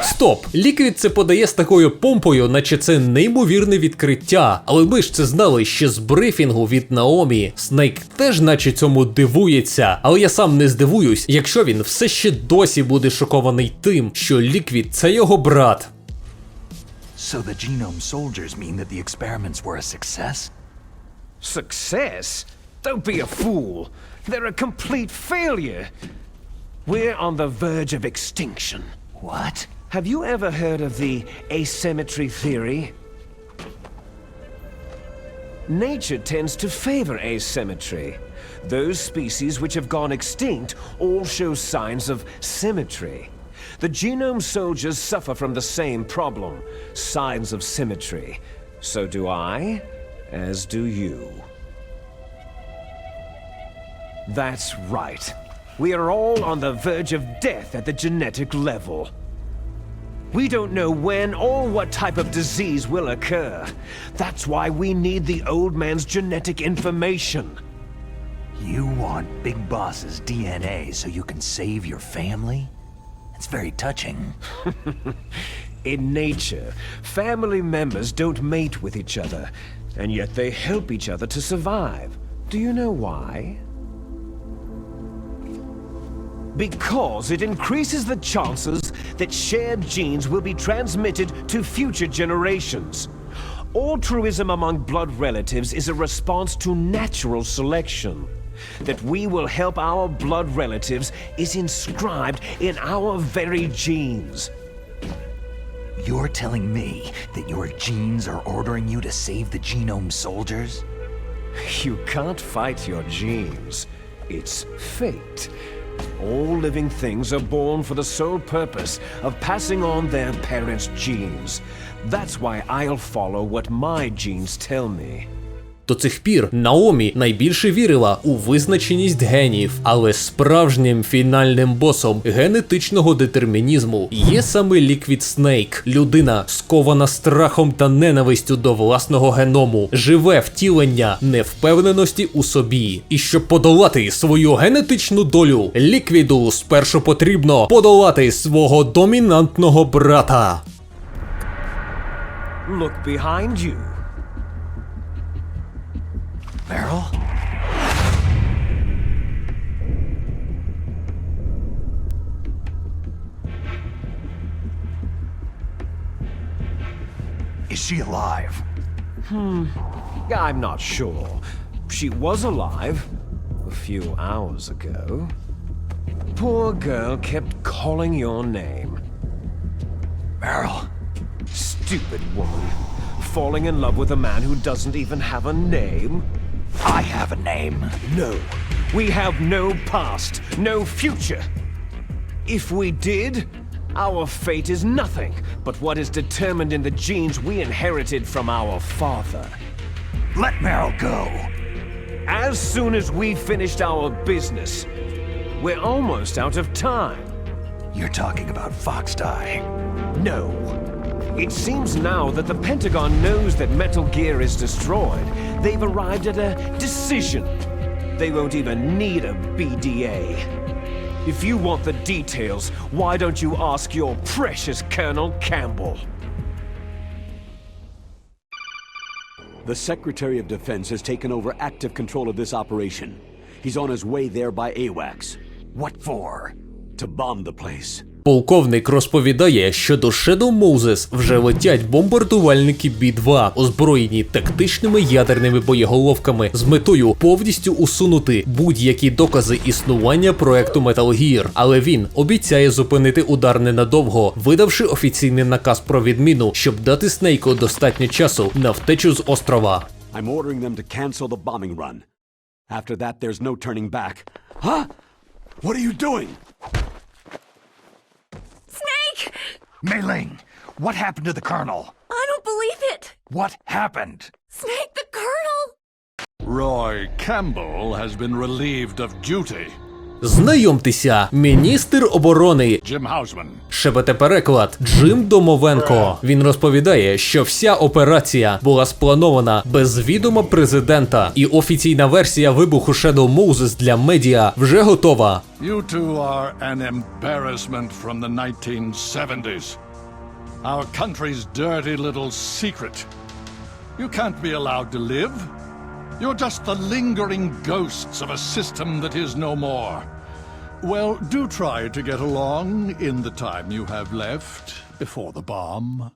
Стоп! Ліквід це подає з такою помпою, наче це неймовірне відкриття. Але ми ж це знали ще з брифінгу від Наомі. Снейк теж наче цьому дивується. Але я сам не здивуюсь, якщо він все ще досі буде шокований тим, що Ліквід це його брат. So the genome soldiers mean that the experiments were a success? Success? Don't be a fool. They're a complete failure. We're on the verge of extinction. What? Have you ever heard of the asymmetry theory? Nature tends to favor asymmetry. Those species which have gone extinct all show signs of symmetry. The genome soldiers suffer from the same problem, signs of symmetry. So do I, as do you. That's right. We are all on the verge of death at the genetic level. We don't know when or what type of disease will occur. That's why we need the old man's genetic information. You want Big Boss's DNA so you can save your family? It's very touching. In nature, family members don't mate with each other, and yet they help each other to survive. Do you know why? Because it increases the chances that shared genes will be transmitted to future generations. Altruism among blood relatives is a response to natural selection. That we will help our blood relatives is inscribed in our very genes. You're telling me that your genes are ordering you to save the genome soldiers? You can't fight your genes. It's fate. All living things are born for the sole purpose of passing on their parents' genes. That's why I'll follow what my genes tell me. До цих пір Наомі найбільше вірила у визначеність генів, але справжнім фінальним босом генетичного детермінізму є саме Ліквід Снейк. Людина, скована страхом та ненавистю до власного геному, живе втілення невпевненості у собі. І щоб подолати свою генетичну долю, Ліквіду спершу потрібно подолати свого домінантного брата. Look behind you. Meryl? Is she alive? I'm not sure. She was alive a few hours ago. Poor girl kept calling your name. Meryl? Stupid woman. Falling in love with a man who doesn't even have a name? I have a name. No. We have no past, no future. If we did, our fate is nothing but what is determined in the genes we inherited from our father. Let Meryl go. As soon as we finished our business, we're almost out of time. You're talking about Foxdie. No. It seems now that the Pentagon knows that Metal Gear is destroyed. They've arrived at a decision. They won't even need a BDA. If you want the details, why don't you ask your precious Colonel Campbell? The Secretary of Defense has taken over active control of this operation. He's on his way there by AWACS. What for? To bomb the place. Полковник розповідає, що до Shadow Moses вже летять бомбардувальники Б-2, озброєні тактичними ядерними боєголовками з метою повністю усунути будь-які докази існування проекту Метал Гір. Але він обіцяє зупинити удар ненадовго, видавши офіційний наказ про відміну, щоб дати Снейку достатньо часу на втечу з острова. I'm ordering them to cancel the bombing run. After that, there's no turning back. Huh? What are you doing? Snake! Mei-Ling, what happened to the Colonel? I don't believe it! What happened? Snake, the Colonel! Roy Campbell has been relieved of duty. Знайомтеся, міністр оборони Jim Hausman. Шепете переклад Джим Домовенко. Він розповідає, що вся операція була спланована без відома президента, і офіційна версія вибуху Shadow Moses для медіа вже готова. You two are an embarrassment from the 1970s. Our country's dirty little secret. You can't be allowed to live. You're just the lingering ghosts of a system that is no more. Well, do try to get along in the time you have left before the bomb.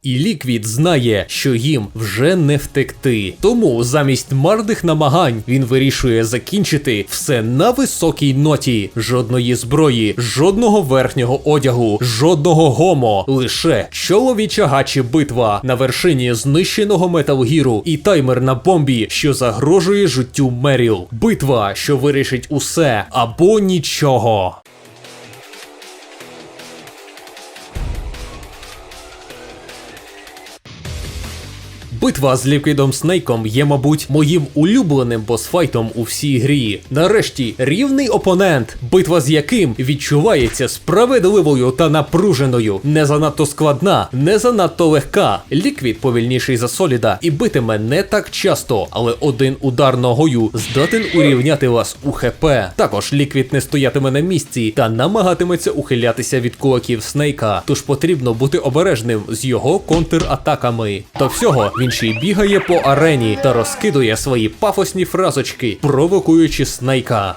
І Ліквід знає, що їм вже не втекти. Тому замість марних намагань він вирішує закінчити все на високій ноті. Жодної зброї, жодного верхнього одягу, жодного гомо. Лише чоловіча гачі битва на вершині знищеного Метал Гіру і таймер на бомбі, що загрожує життю Меріл. Битва, що вирішить усе або нічого. Битва з Ліквідом Снейком є, мабуть, моїм улюбленим босфайтом у всій грі. Нарешті, рівний опонент, битва з яким відчувається справедливою та напруженою. Не занадто складна, не занадто легка. Ліквід повільніший за Соліда і битиме не так часто, але один удар ногою здатен урівняти вас у ХП. Також Ліквід не стоятиме на місці та намагатиметься ухилятися від кулаків Снейка, тож потрібно бути обережним з його контратаками. До всього, він ще й бігає по арені та розкидує свої пафосні фразочки, провокуючи Снейка.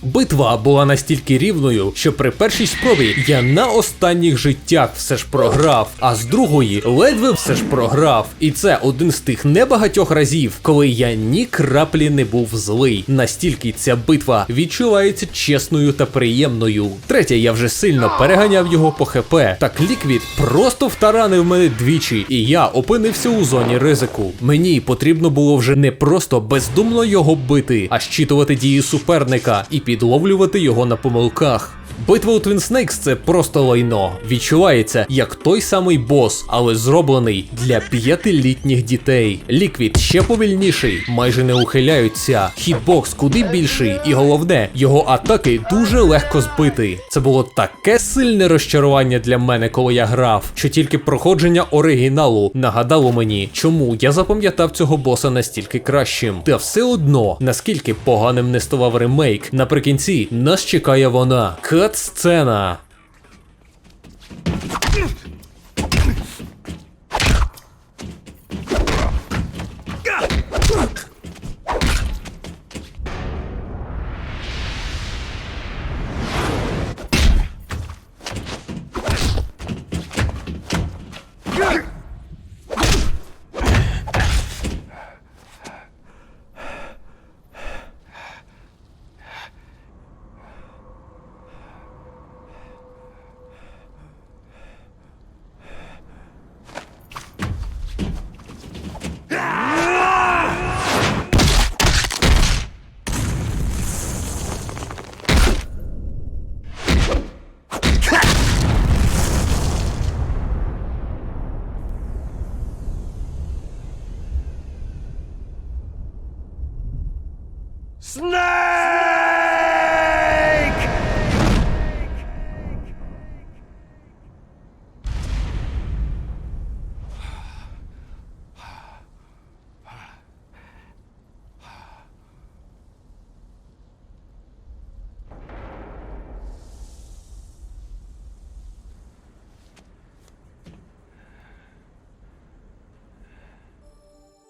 Битва була настільки рівною, що при першій спробі я на останніх життях все ж програв, а з другої ледве все ж програв. І це один з тих небагатьох разів, коли я ні краплі не був злий. Настільки ця битва відчувається чесною та приємною. Третє, я вже сильно переганяв його по ХП. Так Ліквід просто втаранив мене двічі, і я опинився у зоні ризику. Мені потрібно було вже не просто бездумно його бити, а щитувати дії суперника і підловлювати його на помилках. Битва у Twin Snakes – це просто лайно. Відчувається як той самий бос, але зроблений для 5-літніх дітей. Ліквід ще повільніший, майже не ухиляються. Хітбокс куди більший, і головне, його атаки дуже легко збити. Це було таке сильне розчарування для мене, коли я грав, що тільки проходження оригіналу нагадало мені, чому я запам'ятав цього боса настільки кращим. Та все одно, наскільки поганим не ставав ремейк, наприкінці нас чекає вона. Кат-сцена.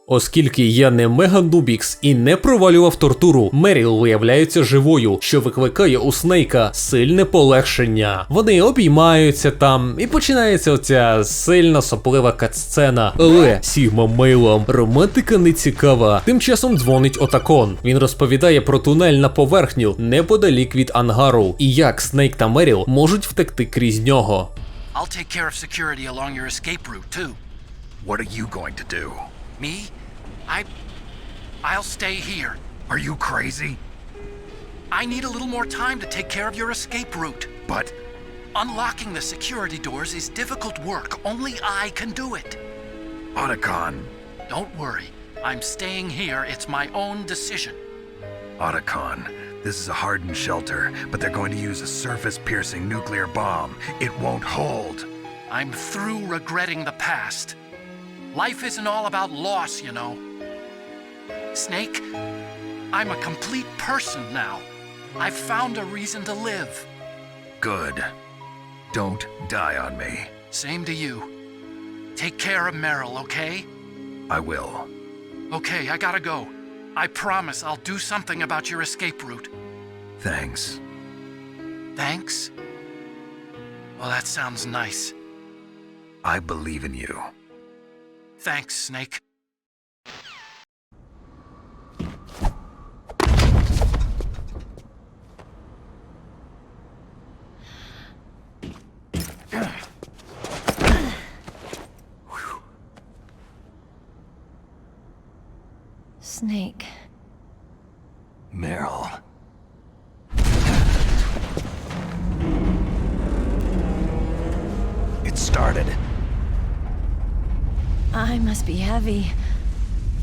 Оскільки я не мега-нубікс і не провалював тортуру, Меріл виявляється живою, що викликає у Снейка сильне полегшення. Вони обіймаються там, і починається оця сильна соплива катсцена. Але Сігма мейлом романтика не цікава. Тим часом дзвонить Отакон. Він розповідає про тунель на поверхню неподалік від ангару, і як Снейк та Меріл можуть втекти крізь нього. I'll take care of security along your escape route too. What are you going to do? Me? I'll stay here. Are you crazy? I need a little more time to take care of your escape route. But unlocking the security doors is difficult work. Only I can do it. Otacon. Don't worry. I'm staying here. It's my own decision. Otacon, this is a hardened shelter, but they're going to use a surface-piercing nuclear bomb. It won't hold. I'm through regretting the past. Life isn't all about loss, you know. Snake, I'm a complete person now. I've found a reason to live. Good. Don't die on me. Same to you. Take care of Meryl, okay? I will. Okay, I gotta go. I promise I'll do something about your escape route. Thanks. Thanks? Well, that sounds nice. I believe in you. Thanks, Snake. Snake. Meryl. It started. I must be heavy.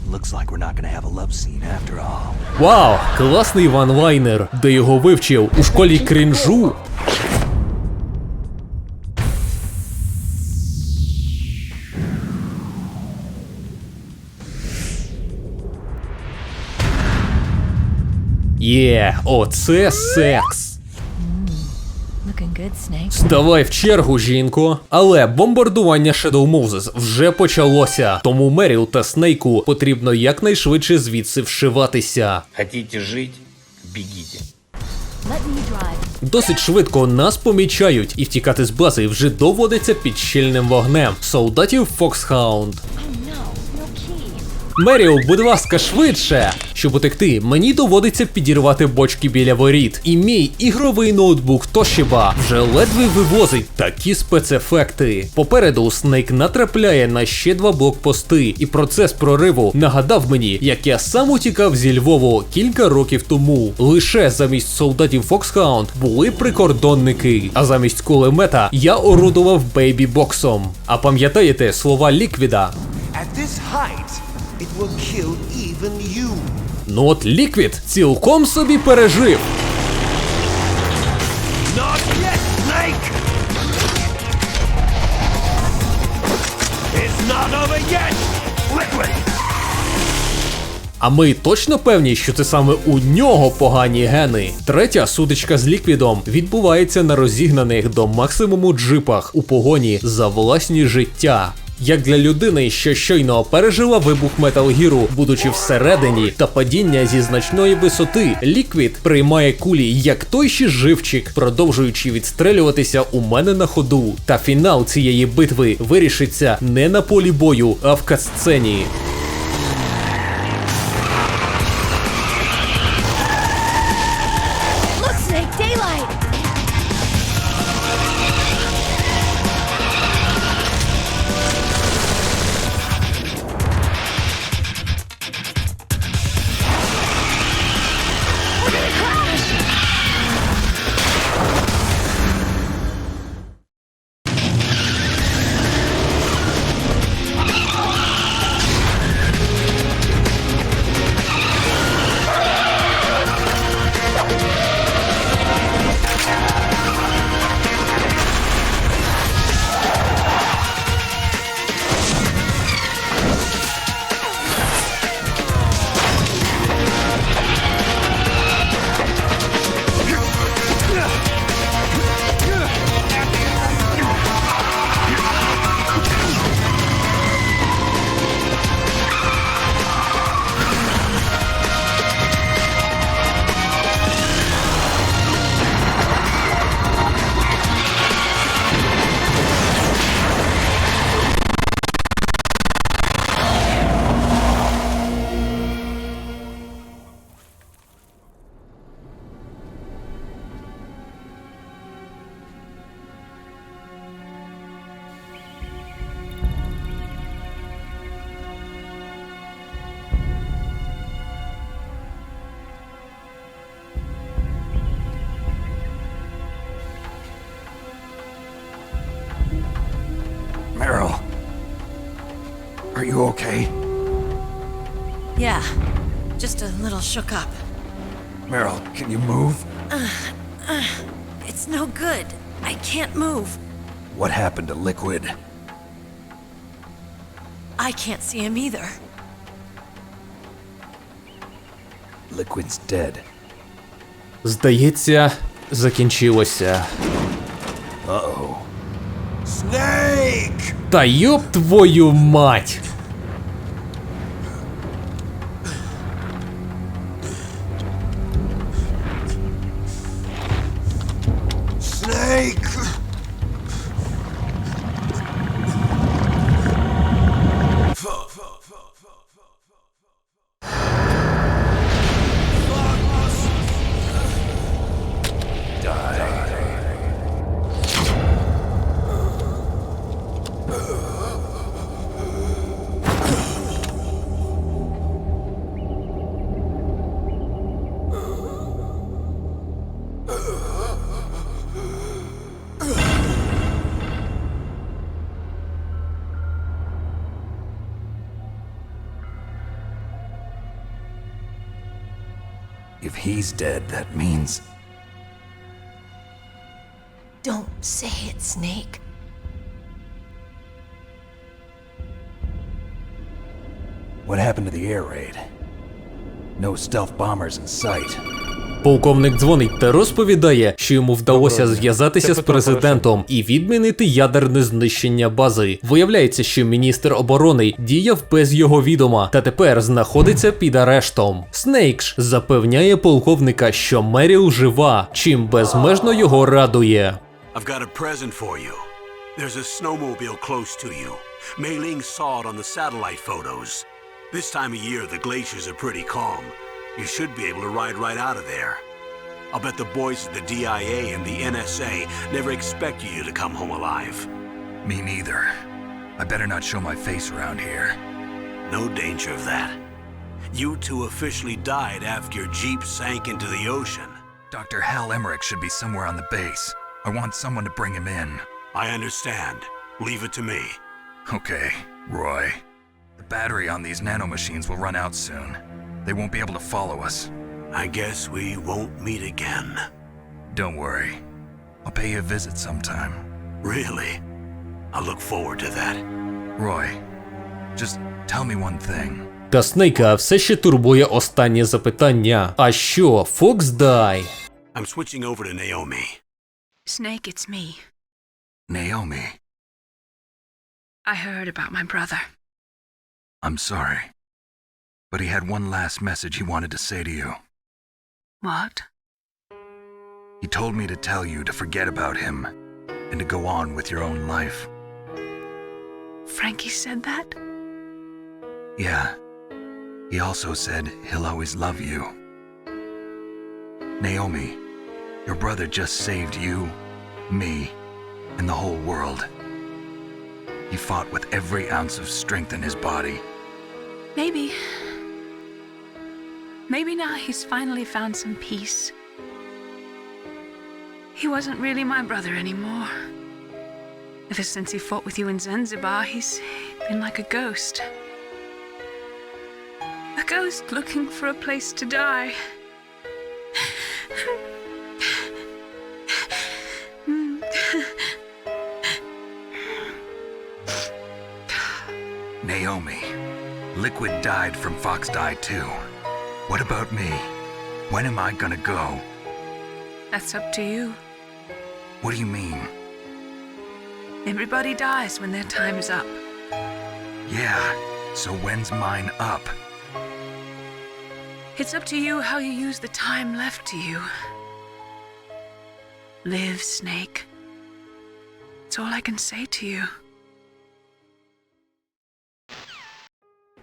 Looks like we're not gonna have a love scene after all. Вау, класний ванлайнер, де його вивчив у школі крінжу. Оце секс. Looking good, Snake. Ставай в чергу, жінко. Але бомбардування Shadow Moses вже почалося, тому Меріл та Снейку потрібно якнайшвидше звідси вшиватися. Хотите жить? Бегите. Let me drive. Досить швидко нас помічають, і втікати з бази вже доводиться під щільним вогнем солдатів Фоксхаунд. Меріл, будь ласка, швидше! Щоб утекти, мені доводиться підірвати бочки біля воріт. І мій ігровий ноутбук Toshiba вже ледве вивозить такі спецефекти. Попереду Снейк натрапляє на ще 2 блокпости, і процес прориву нагадав мені, як я сам утікав зі Львову кілька років тому. Лише замість солдатів Фоксхаунд були прикордонники, а замість кулемета я орудував бейбі-боксом. А пам'ятаєте слова Ліквіда? It will kill even you. Ну от Ліквід цілком собі пережив. Not yet, Snake! It's not over yet, Liquid! А ми точно певні, що це саме у нього погані гени. Третя сутичка з Ліквідом відбувається на розігнаних до максимуму джипах у погоні за власні життя. Як для людини, що щойно пережила вибух Метал Гіру, будучи всередині та падіння зі значної висоти, Ліквід приймає кулі як той ще живчик, продовжуючи відстрелюватися у мене на ходу. Та фінал цієї битви вирішиться не на полі бою, а в катсцені. Look, Snake, daylight! Are you okay? Yeah, just a little shook up. Meryl, can you move? It's no good. I can't move. What happened to Liquid? I can't see him either. Liquid's dead. Здається, закінчилося. Uh-oh. Snake! Та йоб твою мать! Snake! If he's dead, that means... Don't say it, Snake. What happened to the air raid? No stealth bombers in sight. Полковник дзвонить та розповідає, що йому вдалося зв'язатися з президентом і відмінити ядерне знищення бази. Виявляється, що міністр оборони діяв без його відома та тепер знаходиться під арештом. Снейк ж запевняє полковника, що Меріл жива, чим безмежно його радує. I've got a present for you. There's a snowmobile close to you. Mei Ling saw it on the satellite photos. This time of year, the glaciers are pretty calm. You should be able to ride right out of there. I'll bet the boys at the DIA and the NSA never expected you to come home alive. Me neither. I better not show my face around here. No danger of that. You two officially died after your Jeep sank into the ocean. Dr. Hal Emmerich should be somewhere on the base. I want someone to bring him in. I understand. Leave it to me. Okay, Roy. The battery on these nanomachines will run out soon. They won't be able to follow us. I guess we won't meet again. Don't worry. I'll pay you a visit sometime. Really? I look forward to that. Roy, just tell me one thing. Та Снейка все ще турбує останнє запитання. А що, Фокс Дай? I'm switching over to Naomi. Snake, it's me. Naomi. I heard about my brother. I'm sorry. But he had one last message he wanted to say to you. What? He told me to tell you to forget about him and to go on with your own life. Frankie said that? Yeah. He also said he'll always love you. Naomi, your brother just saved you, me, and the whole world. He fought with every ounce of strength in his body. Maybe. Maybe now he's finally found some peace. He wasn't really my brother anymore. Ever since he fought with you in Zanzibar, he's been like a ghost. A ghost looking for a place to die. Naomi, Liquid died from Fox Die too. What about me? When am I gonna go? That's up to you. What do you mean? Everybody dies when their time is up. Yeah, so when's mine up? It's up to you how you use the time left to you. Live, Snake. That's all I can say to you.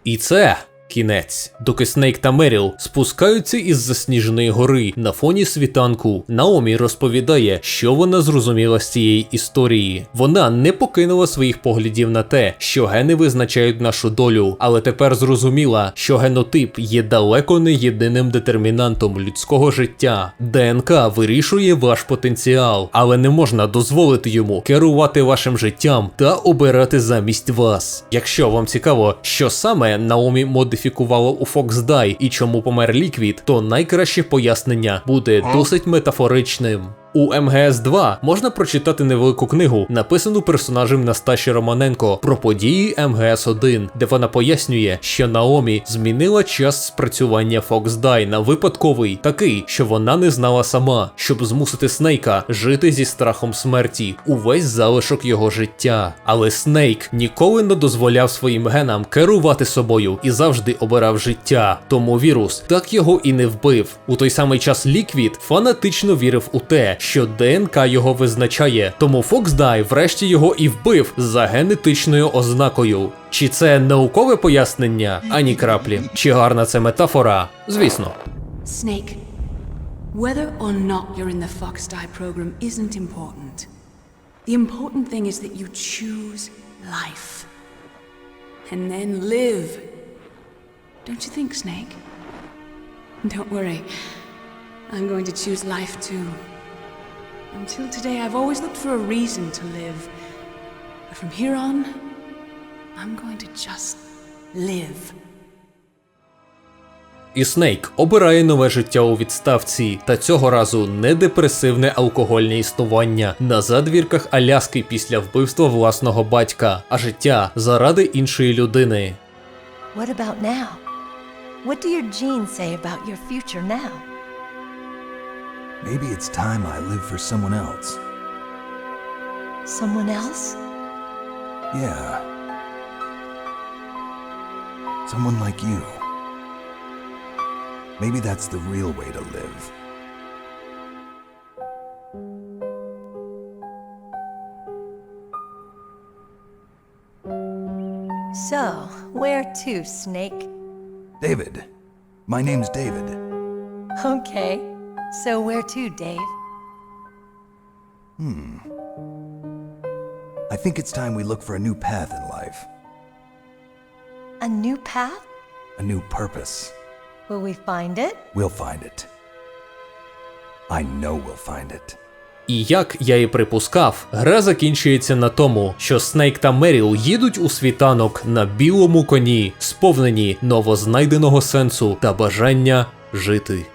І це Кінець. Доки Снейк та Меріл спускаються із засніженої гори на фоні світанку, Наомі розповідає, що вона зрозуміла з цієї історії. Вона не покинула своїх поглядів на те, що гени визначають нашу долю, але тепер зрозуміла, що генотип є далеко не єдиним детермінантом людського життя. ДНК вирішує ваш потенціал, але не можна дозволити йому керувати вашим життям та обирати замість вас. Якщо вам цікаво, що саме Наомі модифікувало у Фоксдай і чому помер Ліквід, то найкраще пояснення буде досить метафоричним. У МГС-2 можна прочитати невелику книгу, написану персонажем Насташі Романенко, про події МГС-1, де вона пояснює, що Наомі змінила час спрацювання Фоксдай на випадковий, такий, що вона не знала сама, щоб змусити Снейка жити зі страхом смерті увесь залишок його життя. Але Снейк ніколи не дозволяв своїм генам керувати собою і завжди обирав життя, тому вірус так його і не вбив. У той самий час Ліквід фанатично вірив у те, що ДНК його визначає, тому Фоксдай врешті його і вбив за генетичною ознакою. Чи це наукове пояснення? Ані краплі. Чи гарна це метафора? Звісно. Snake, whether or not you're in the Foxdie program isn't important. The important thing is that you choose life. And then live. Don't you think, Snake? Don't worry. I'm going to choose life too. Until today, I've always looked for a reason to live. But from here on, I'm going to just live. І Снейк обирає нове життя у відставці, та цього разу не депресивне алкогольне існування на задвірках Аляски після вбивства власного батька, а життя заради іншої людини. What about now? What do your genes say about your future now? Maybe it's time I live for someone else. Someone else? Yeah. Someone like you. Maybe that's the real way to live. So, where to, Snake? David. My name's David. Okay. So where to, Dave? I think it's time we look for a new path in life. A new path? A new purpose. Will we find it? We'll find it. I know we'll find it. І як я і припускав, гра закінчується на тому, що Снейк та Меріл їдуть у світанок на білому коні, сповнені новознайденого сенсу та бажання жити.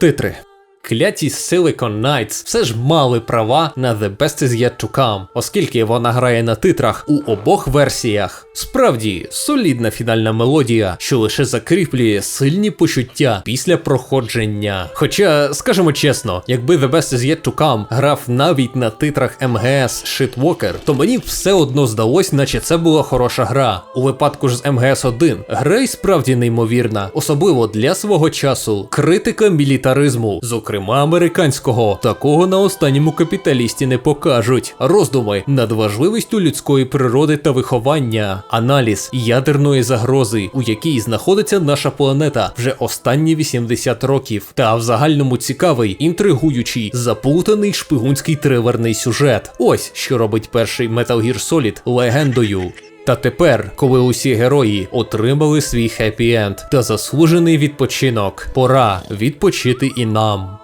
Титри. Кляті Silicon Knights все ж мали права на The Best Is Yet To Come, оскільки вона грає на титрах у обох версіях. Справді, солідна фінальна мелодія, що лише закріплює сильні почуття після проходження. Хоча, скажемо чесно, якби The Best Is Yet To Come грав навіть на титрах МГС Shitwalker, то мені б все одно здалось, наче це була хороша гра. У випадку ж з МГС-1 гра й справді неймовірна, особливо для свого часу. Критика мілітаризму, зокрема американського, такого на Останньому Капіталісті не покажуть. Роздуми над важливістю людської природи та виховання. Аналіз ядерної загрози, у якій знаходиться наша планета вже останні 80 років. Та в загальному цікавий, інтригуючий, заплутаний шпигунський трилерний сюжет. Ось що робить перший Метал Гір Солід легендою. Та тепер, коли усі герої отримали свій хеппі-енд та заслужений відпочинок, пора відпочити і нам.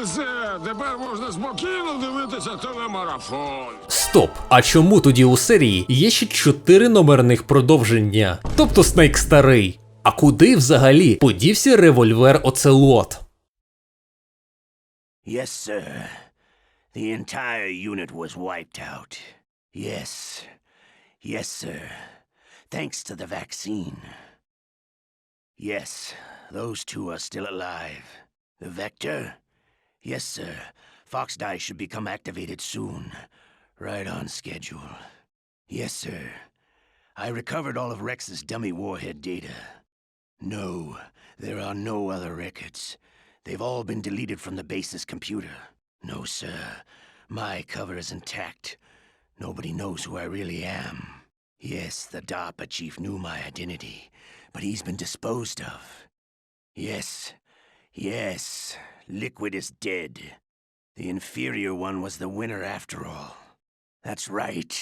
Усе, тепер можна спокійно дивитися телемарафон. Стоп, а чому тоді у серії є ще 4 номерних продовження? Тобто Снейк старий. А куди взагалі подівся револьвер Оцелот? Yes, sir. The entire unit was wiped out. Yes. Yes, sir. thanks to the vaccine. Yes, those two are still alive. The Vector? Yes, sir. Fox Die should become activated soon. Right on schedule. Yes, sir. I recovered all of Rex's dummy warhead data. No, there are no other records. They've all been deleted from the base's computer. No, sir. My cover is intact. Nobody knows who I really am. Yes, the DARPA chief knew my identity, but he's been disposed of. Yes, Lіквід is dead. The inferior one was the winner after all. That's right.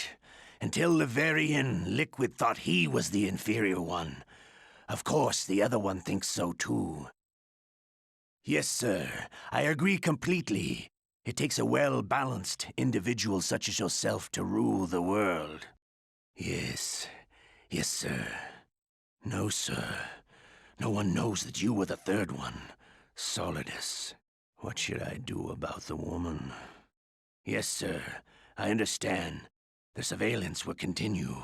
Until the very end, Lіквід thought he was the inferior one. Of course, the other one thinks so too. Yes, sir, I agree completely. It takes a well-balanced individual such as yourself to rule the world. Yes, sir. No, sir. No one knows that you were the third one. Solidus. What should I do about the woman? Yes, sir. I understand. The surveillance will continue.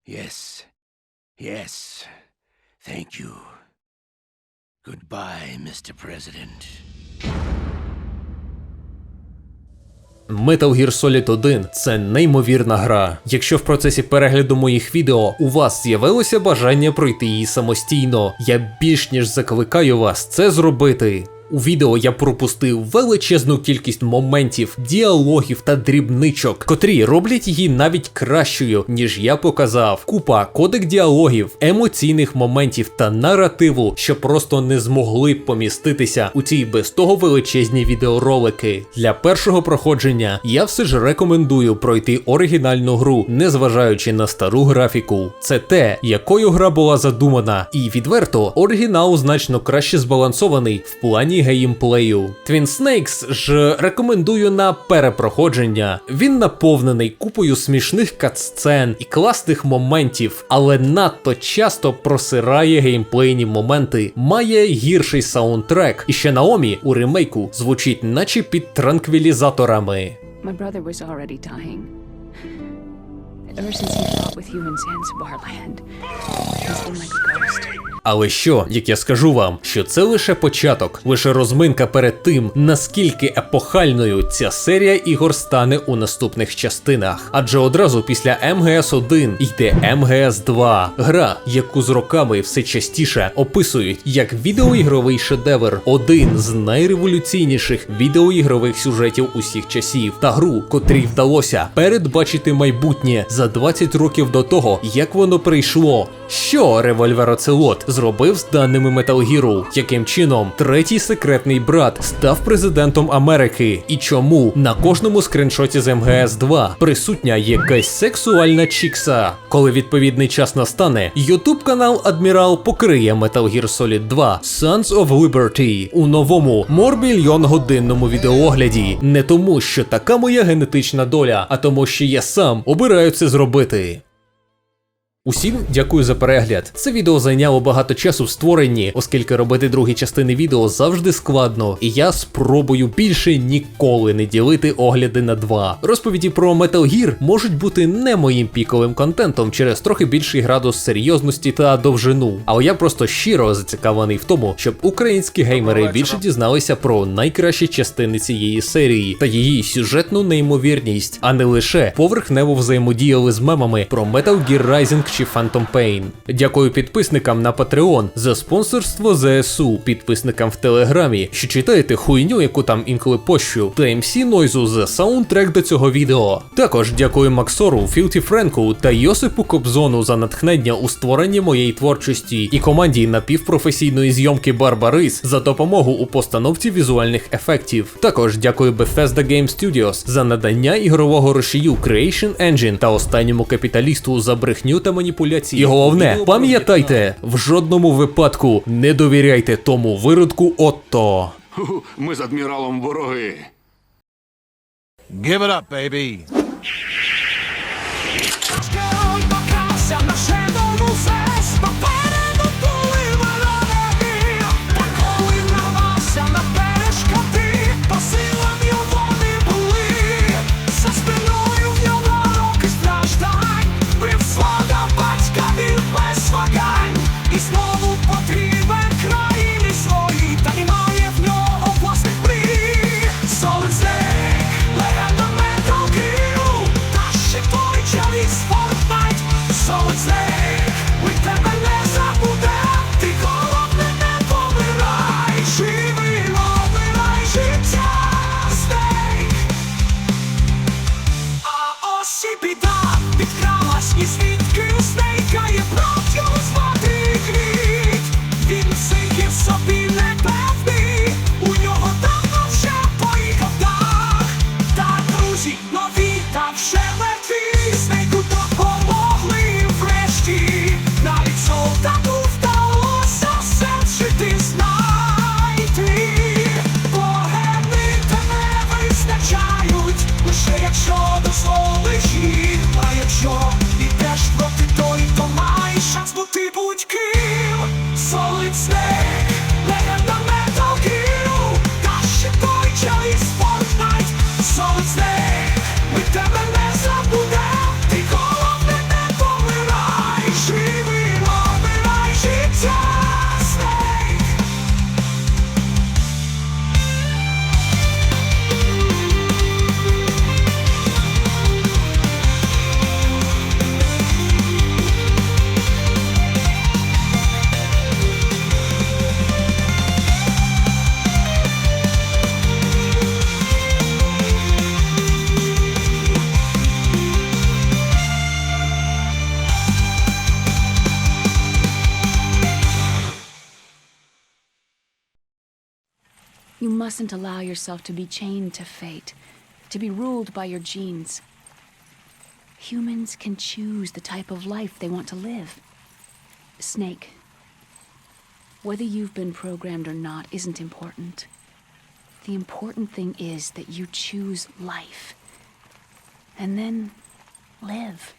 Yes. Thank you. Goodbye, Mr. President. Метал Гір Солід 1 – це неймовірна гра. Якщо в процесі перегляду моїх відео у вас з'явилося бажання пройти її самостійно, я більш ніж закликаю вас це зробити. У відео я пропустив величезну кількість моментів, діалогів та дрібничок, котрі роблять її навіть кращою, ніж я показав. Купа кодек діалогів, емоційних моментів та наративу, що просто не змогли б поміститися у ці без того величезні відеоролики. Для першого проходження я все ж рекомендую пройти оригінальну гру, незважаючи на стару графіку. Це те, якою гра була задумана, і відверто, оригінал значно краще збалансований в плані геймплею. Twin Snakes ж рекомендую на перепроходження. Він наповнений купою смішних катсцен і класних моментів, але надто часто просирає геймплейні моменти, має гірший саундтрек, і ще Наомі у ремейку звучить наче під транквілізаторами. My brother was already dying. Ever since he fought with you in Zanzibar land, he's been like a ghost. Але що, як я скажу вам, що це лише початок, лише розминка перед тим, наскільки епохальною ця серія ігор стане у наступних частинах. Адже одразу після МГС-1 йде МГС-2, гра, яку з роками все частіше описують як відеоігровий шедевр, один з найреволюційніших відеоігрових сюжетів усіх часів, та гру, котрій вдалося передбачити майбутнє за 20 років до того, як воно прийшло. Що револьвер Оцелот зробив з даними Метал Гіру? Яким чином третій секретний брат став президентом Америки? І чому на кожному скріншоті з МГС-2 присутня якась сексуальна чікса? Коли відповідний час настане, YouTube канал Адмірал покриє Метал Гір Солід 2 Sons of Liberty у новому морбільйон-годинному відеоогляді. Не тому, що така моя генетична доля, а тому, що я сам обираю це зробити. Усім дякую за перегляд. Це відео зайняло багато часу в створенні, оскільки робити другі частини відео завжди складно, і я спробую більше ніколи не ділити огляди на два. Розповіді про Метал Гір можуть бути не моїм піковим контентом через трохи більший градус серйозності та довжину, але я просто щиро зацікавлений в тому, щоб українські геймери більше дізналися про найкращі частини цієї серії та її сюжетну неймовірність, а не лише поверхнево взаємодіяли з мемами про Метал Гір Rising чи Phantom Pain. Дякую підписникам на Patreon за спонсорство ЗСУ, підписникам в Телеграмі, що читаєте хуйню, яку там інколи пощу, та MC Нойзу за саундтрек до цього відео. Також дякую Максору, Філті Френку та Йосипу Кобзону за натхнення у створенні моєї творчості і команді напівпрофесійної зйомки Барбарис за допомогу у постановці візуальних ефектів. Також дякую Bethesda Game Studios за надання ігрового рушію Creation Engine та Останньому Капіталісту за брехню та маніпуляції. І головне, пам'ятайте, в жодному випадку не довіряйте тому виродку Отто. Ми з адміралом вороги. Give it up, baby. Свого батька він You mustn't allow yourself to be chained to fate, to be ruled by your genes. Humans can choose the type of life they want to live. Snake, whether you've been programmed or not isn't important. The important thing is that you choose life. And then live.